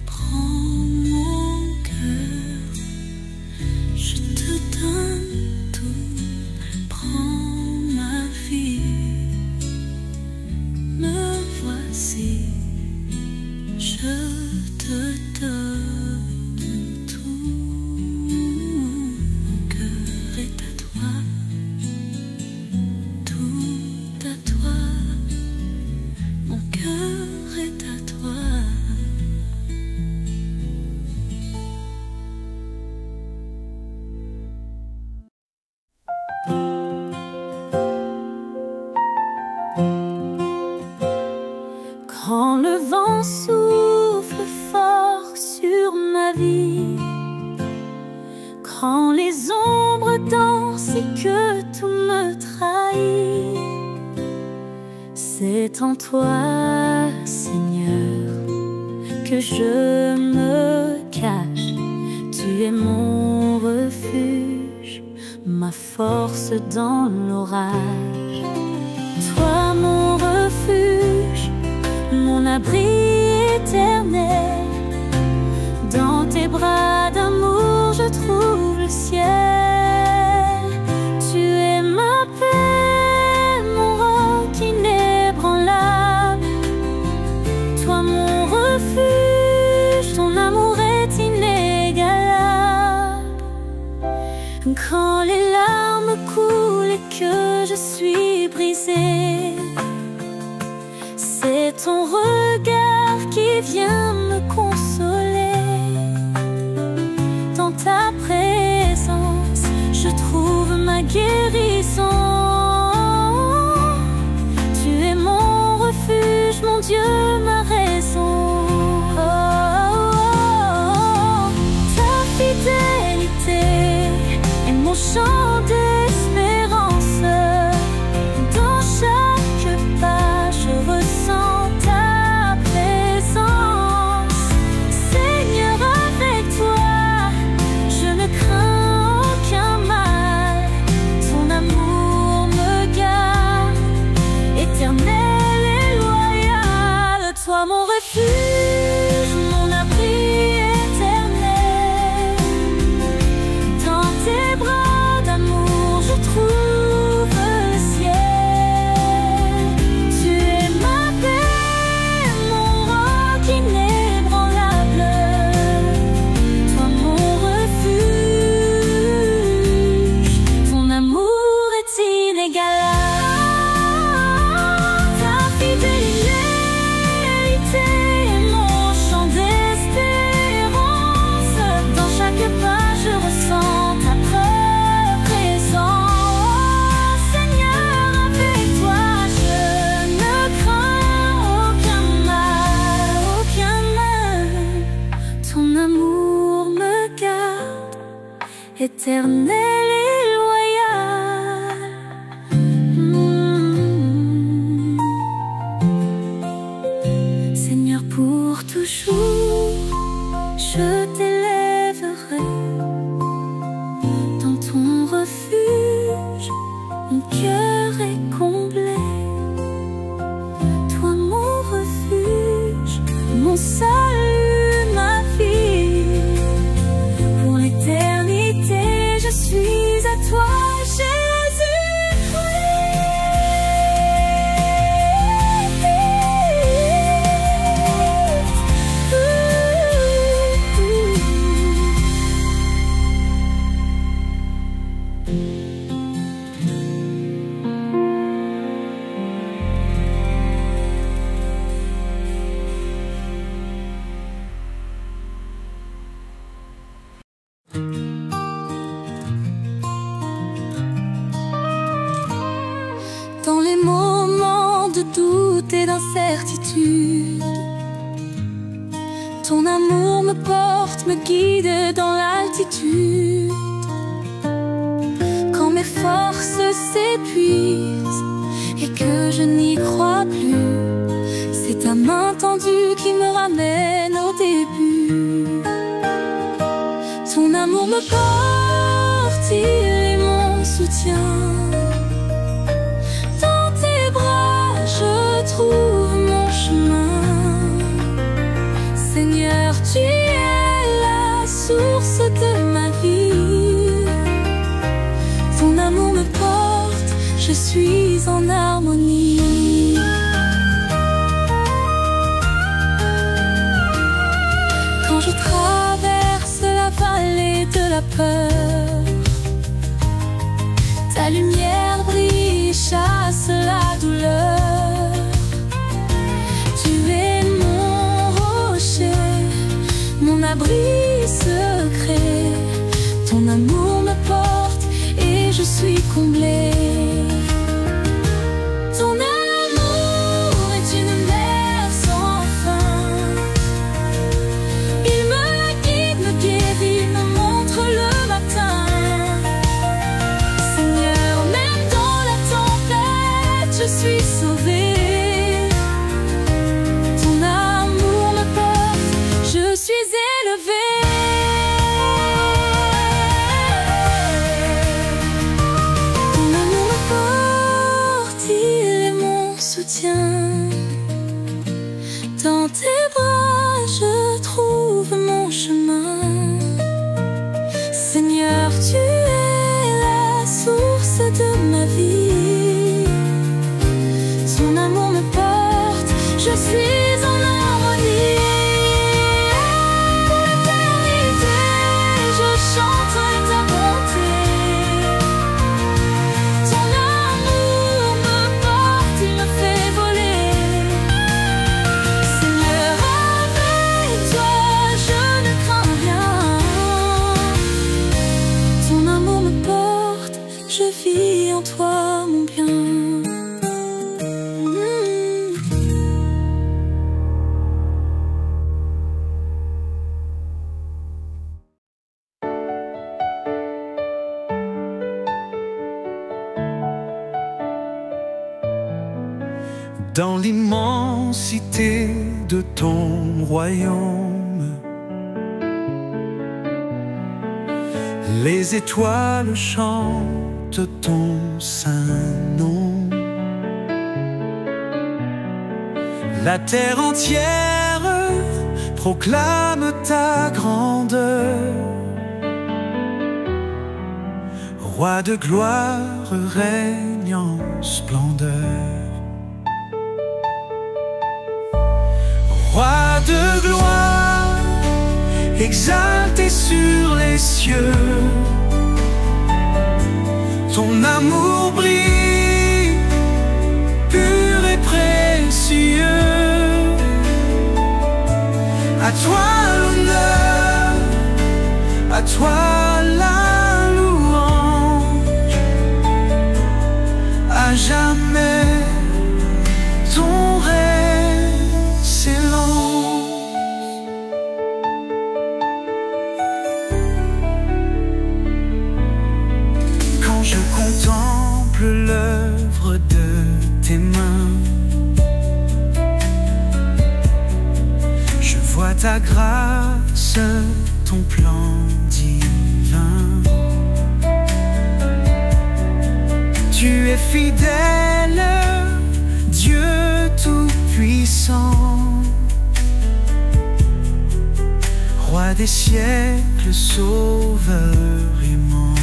prends mon cœur, je te donne tout. Prends ma vie, me voici, je te donne tout. Mon cœur est à toi, tout à toi. Mon cœur est à toi. Quand le vent souffle fort sur ma vie, quand les ombres dansent et que tout me trahit, c'est en toi, Seigneur, que je me cache. Tu es mon refuge, ma force dans l'orage. Toi mon refuge, mon abri éternel, dans tes bras d'amour je trouve le ciel. Tu es ma paix, mon roc inébranlable. Toi mon refuge, ton amour est inégalable. Quand les larmes coulent et que je suis brisée, c'est ton regard qui vient me consoler. Dans ta présence, je trouve ma guérison. Tu es mon refuge, mon Dieu, ma raison. Oh, oh, oh. Ta fidélité est mon chant d'espérance. Dans chaque pas, je ressens ta présence. ton amour me garde, éternel et loyal. Seigneur, pour toujours, je t'élèverai. Dans ton refuge, mon cœur est comblé. Toi mon refuge, mon salut, ma vie. Pour l'éternité, je suis à toi, dans les moments de doute et d'incertitude. Ton amour me porte, me guide dans l'altitude. Quand mes forces s'épuisent et que je n'y crois plus, c'est ta main tendue qui me ramène au début. Ton amour me porte, il est mon soutien. Je trouve mon chemin. Seigneur, tu es la source de ma vie. Ton amour me porte, je suis en harmonie. Quand je traverse la vallée de la peur, ta lumière brille, chasse la douleur. Mon abri secret, ton amour me porte et je suis comblée. Ton amour est une mer sans fin. Il me guide, me guérit, me montre le matin. Seigneur, même dans la tempête, je suis sauvée. Dans tes bras, je trouve mon chemin. Seigneur, tu es la source de ma vie. Ton amour me porte, je suis en harmonie. Pour l'éternité, je chanterai ta bonté. Ton amour me porte, il me fait voler. Je vis en toi, mon bien. Dans l'immensité de ton royaume, les étoiles chantent ton saint nom. La terre entière proclame ta grandeur. Roi de gloire, règne en splendeur. Roi de gloire, exalté sur les cieux. Ton amour brille, pur et précieux. À toi l'honneur, à toi la louange. À jamais ton règne s'élance. Je contemple l'œuvre de tes mains. Je vois ta grâce, ton plan divin. Tu es fidèle, Dieu tout-puissant, Roi des siècles, sauveur aimant.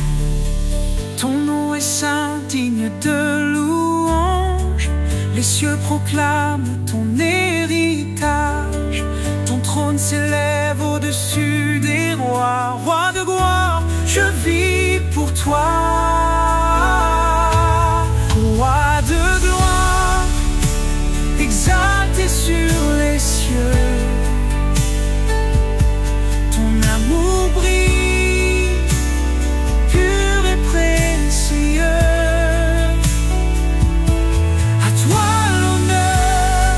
Ton nom est saint, digne de louange. Les cieux proclament ton héritage. Ton trône s'élève au-dessus des rois. Roi de gloire, je vis pour toi. Roi de gloire, exalté sur les cieux. Ton amour brille, pur et précieux. À toi l'honneur,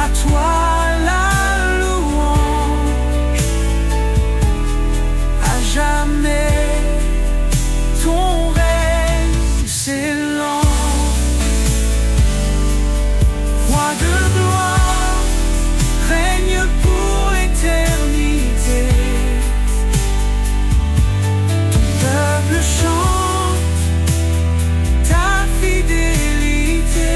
à toi la louange. À jamais ton règne s'élance. Roi de gloire, règne pour l'éternité. Ton peuple chante ta fidélité.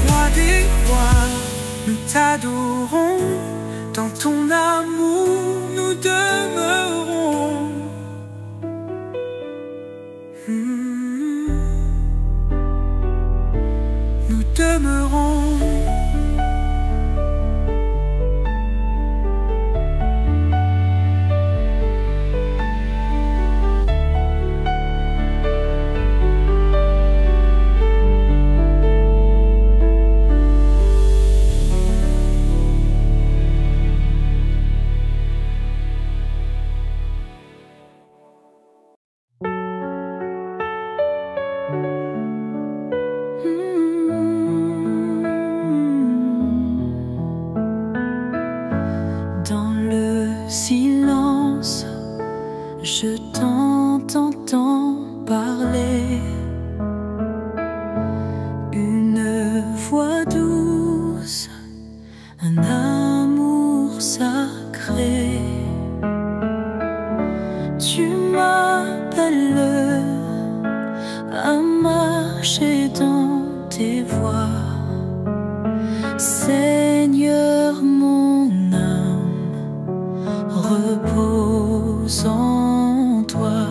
Roi des rois, nous t'adorons. Dans ton amour, nous demeurons. Nous demeurons. Dans le silence, je t'entends parler. Une voix douce, un amour sacré. Tu m'appelles à marcher dans tes voies. Seigneur, mon âme repose en toi.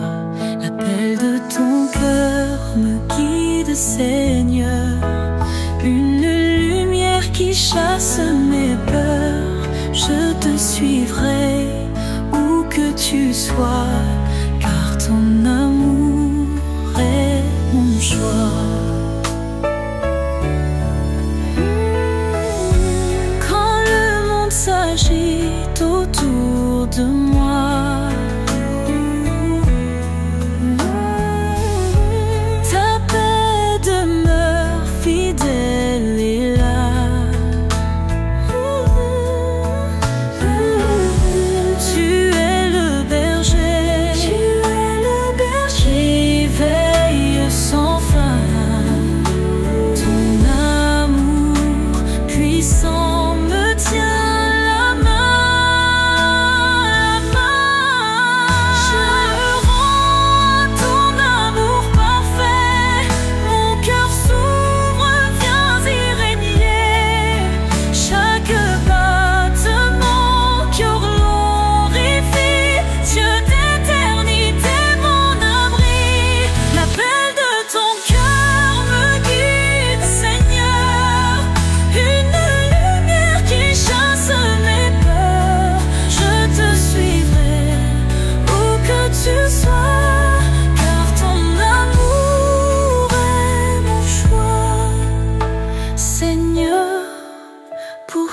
L'appel de ton cœur me guide, Seigneur. Une lumière qui chasse mes peurs. Je te suivrai où que tu sois, car ton amour est mon choix. S'agite autour de moi, ta paix demeure fidèle et là. Tu es le berger, qui veille sans fin. Ton amour puissant me tient.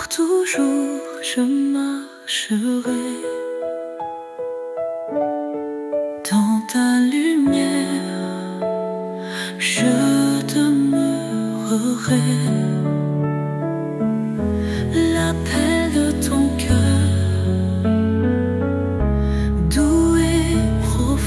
Toujours je marcherai dans ta lumière, je demeurerai. L'appel de ton cœur, doux et profond.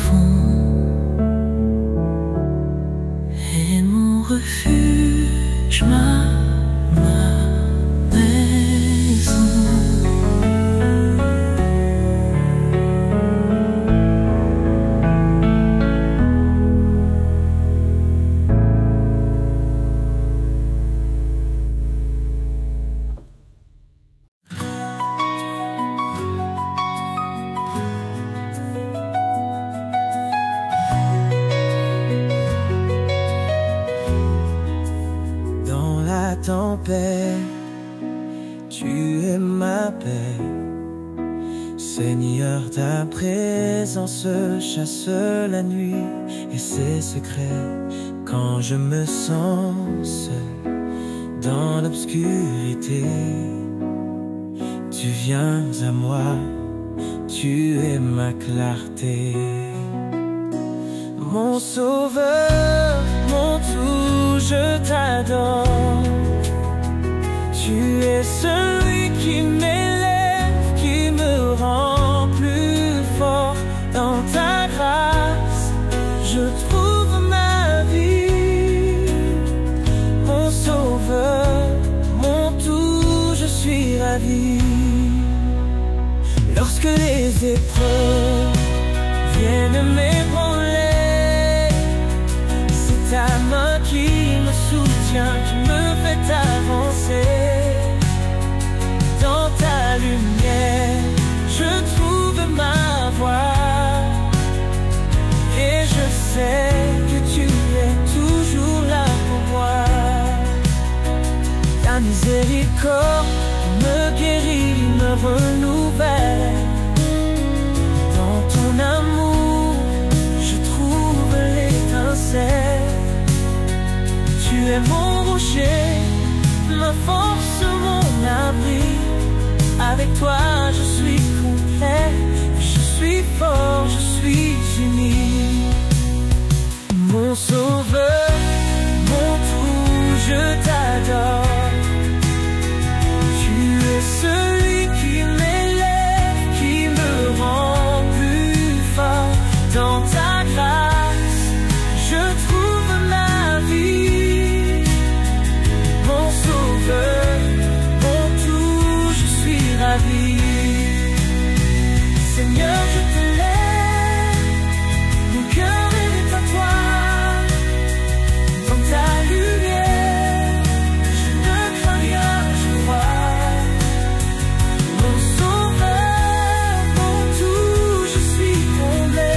Seigneur, ta présence chasse la nuit et ses secrets. Quand je me sens seul dans l'obscurité, tu viens à moi, tu es ma clarté. Mon sauveur, mon tout, je t'adore. Tu es celui qui m'élève, qui me rend plus fort. Dans ta grâce, je trouve ma vie. Mon sauveur, mon tout, je suis ravi. Lorsque les épreuves viennent m'ébranler, c'est ta main qui me soutient, qui me fait avancer. Dans ta lumière, je trouve ma voie. Et je sais que tu es toujours là pour moi. Ta miséricorde me guérit, me renouvelle. Dans ton amour, je trouve l'étincelle. Tu es mon rocher, ma force, mon abri. Avec toi je suis complet, je suis fort, je suis uni. Mon sauveur, mon tout, je t'adore. Tu es celui qui m'élève, qui me rend plus fort. Dans ta grâce, je trouve ma vie. Mon sauveur, mon tout, je suis ravi. Seigneur, je te lève, mon cœur est à toi. Dans ta lumière, je ne crains rien, je crois. Mon sauveur, mon tout, je suis comblé.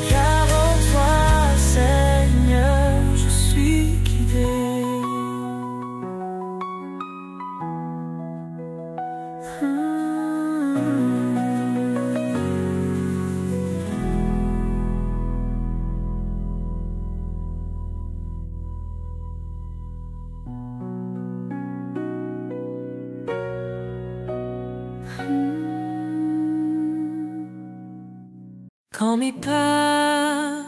Car en toi, Seigneur, je suis guidé. Quand mes pas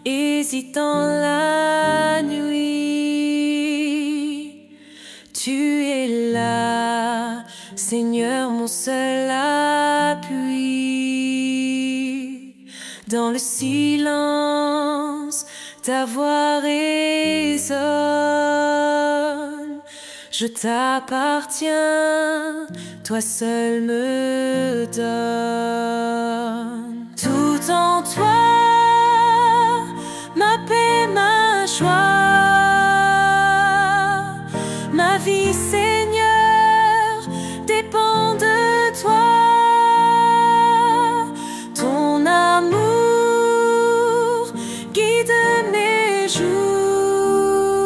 hésitent dans la nuit, tu es là, Seigneur, mon seul appui. Dans le silence, ta voix résonne. Je t'appartiens, toi seul me donne. Tout en toi, ma paix, ma joie, ma vie, Seigneur, dépend de toi. Ton amour guide mes jours,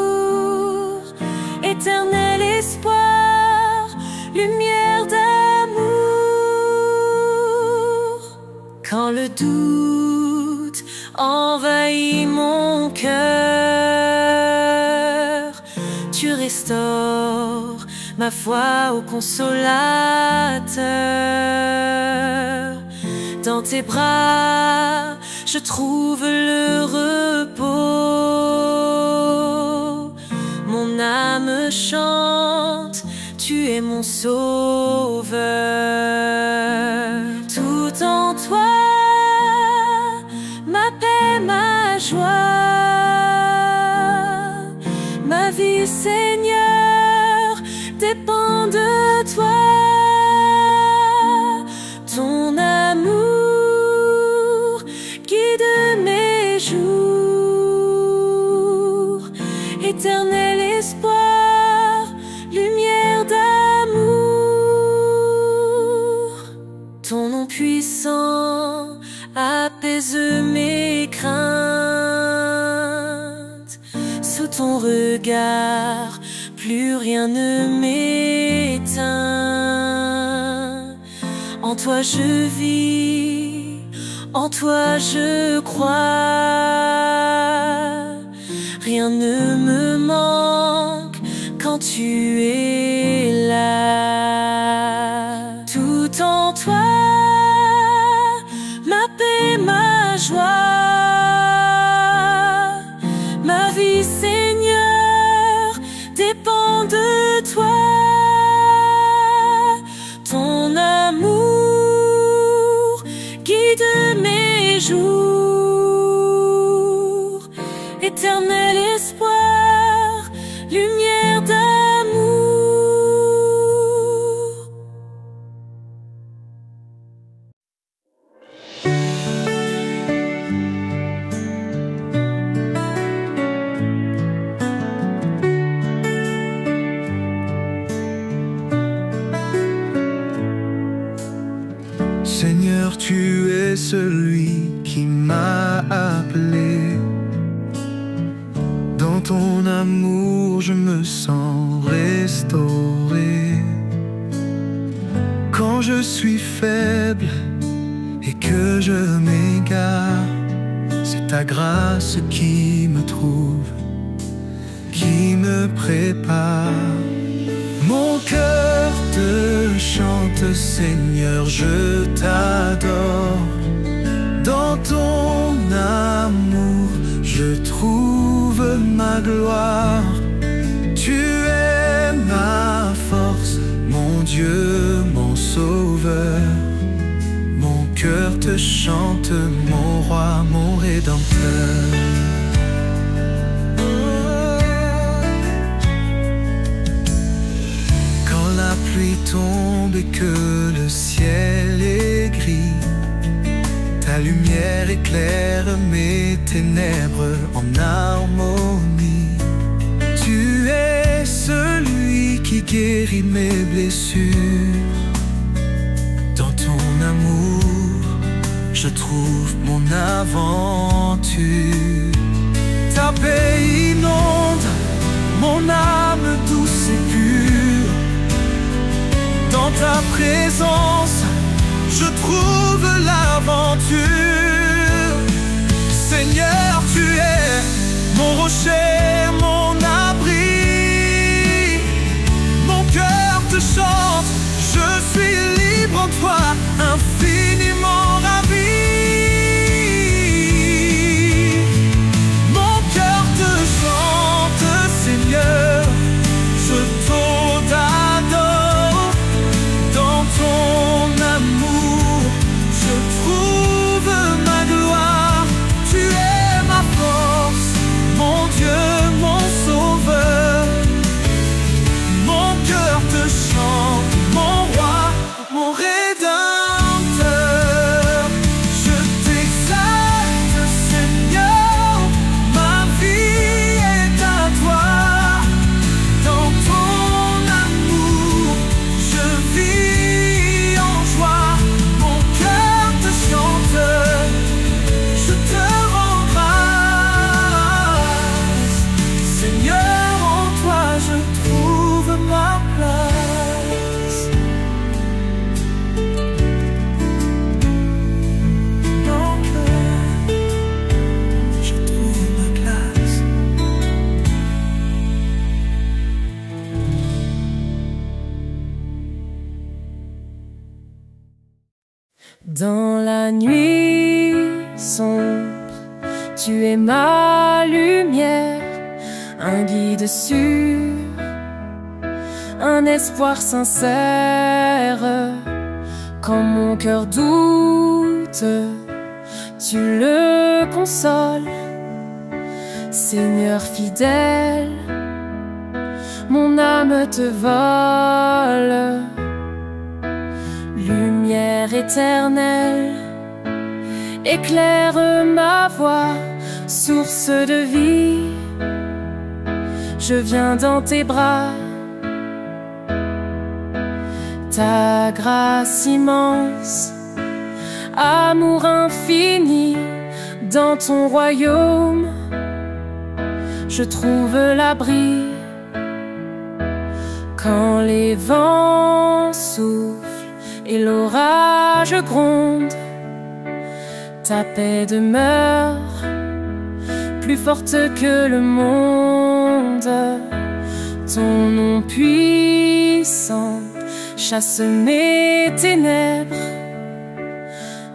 éternel espoir, lumière d'amour. Quand le doute envahit mon cœur, tu restaures ma foi au consolateur. Dans tes bras, je trouve le repos. Mon âme chante, tu es mon sauveur. Tout en toi, ma paix, ma joie, ma vie, Seigneur, dépend de toi. Ton amour guide mes jours, éternel espoir, lumière d'amour. Ton nom puissant apaise mes craintes. Sous ton regard, plus rien ne m'éteint. En toi je vis, en toi je crois. Rien ne me manque quand tu es là. Tout en toi, ma paix, ma joie, ma vie, Seigneur, dépend de toi. Ton amour guide mes jours, éternel espoir, lumière d'amour. Seigneur, tu es celui qui m'a appelé. Dans ton amour, je me sens restauré. Quand je suis faible et que je m'égare, c'est ta grâce qui me trouve, qui me prépare. Mon cœur te chante, Seigneur, je t'adore. Dans ton amour, je trouve ma gloire. Tu es ma force, mon Dieu, mon sauveur. Mon cœur te chante, mon roi, mon rédempteur. La pluie tombe et que le ciel est gris, ta lumière éclaire mes ténèbres en harmonie. Tu es celui qui guérit mes blessures. Dans ton amour, je trouve mon aventure. Ta paix inonde mon âme douce et pure. Dans ta présence, je trouve l'aventure. Seigneur, tu es mon rocher, mon abri. Mon cœur te chante, je suis libre en toi, infiniment ravi. Mon cœur te chante, Seigneur, je t'adore. Dans ton amour, je trouve ma gloire. Tu es ma force, mon Dieu, mon sauveur. Mon cœur te chante, mon roi, mon rédempteur. Je t'exalte, Seigneur, ma vie est à toi. Dans ton amour, je vis en joie. Mon cœur te chante, je te rends grâce. Seigneur, en toi je trouve ma place. Mon cœur, je trouve ma place. Dans la nuit sombre, tu es ma lumière, un guide sûr, un espoir sincère. Quand mon cœur doute, tu le consoles. Seigneur fidèle, mon âme te vole. Lumière éternelle, éclaire ma voie, source de vie. Je viens dans tes bras, ta grâce immense, amour infini. Dans ton royaume, je trouve l'abri. Quand les vents soufflent et l'orage toi je gronde, ta paix demeure plus forte que le monde. Ton nom puissant chasse mes ténèbres.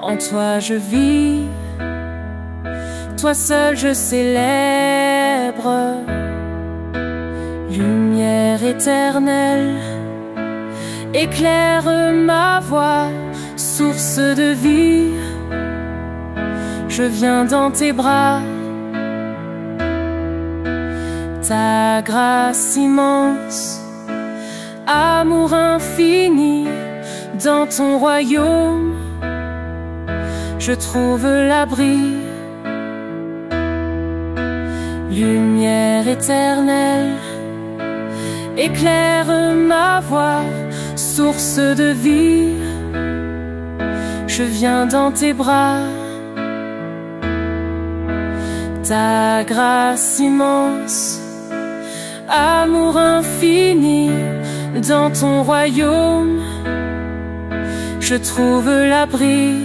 En toi je vis, toi seul je célèbre. Lumière éternelle, éclaire ma voie, source de vie. Je viens dans tes bras. Ta grâce immense, amour infini, dans ton royaume, je trouve l'abri. Lumière éternelle, éclaire ma voie, source de vie. Je viens dans tes bras. Ta grâce immense, amour infini, dans ton royaume, je trouve l'abri.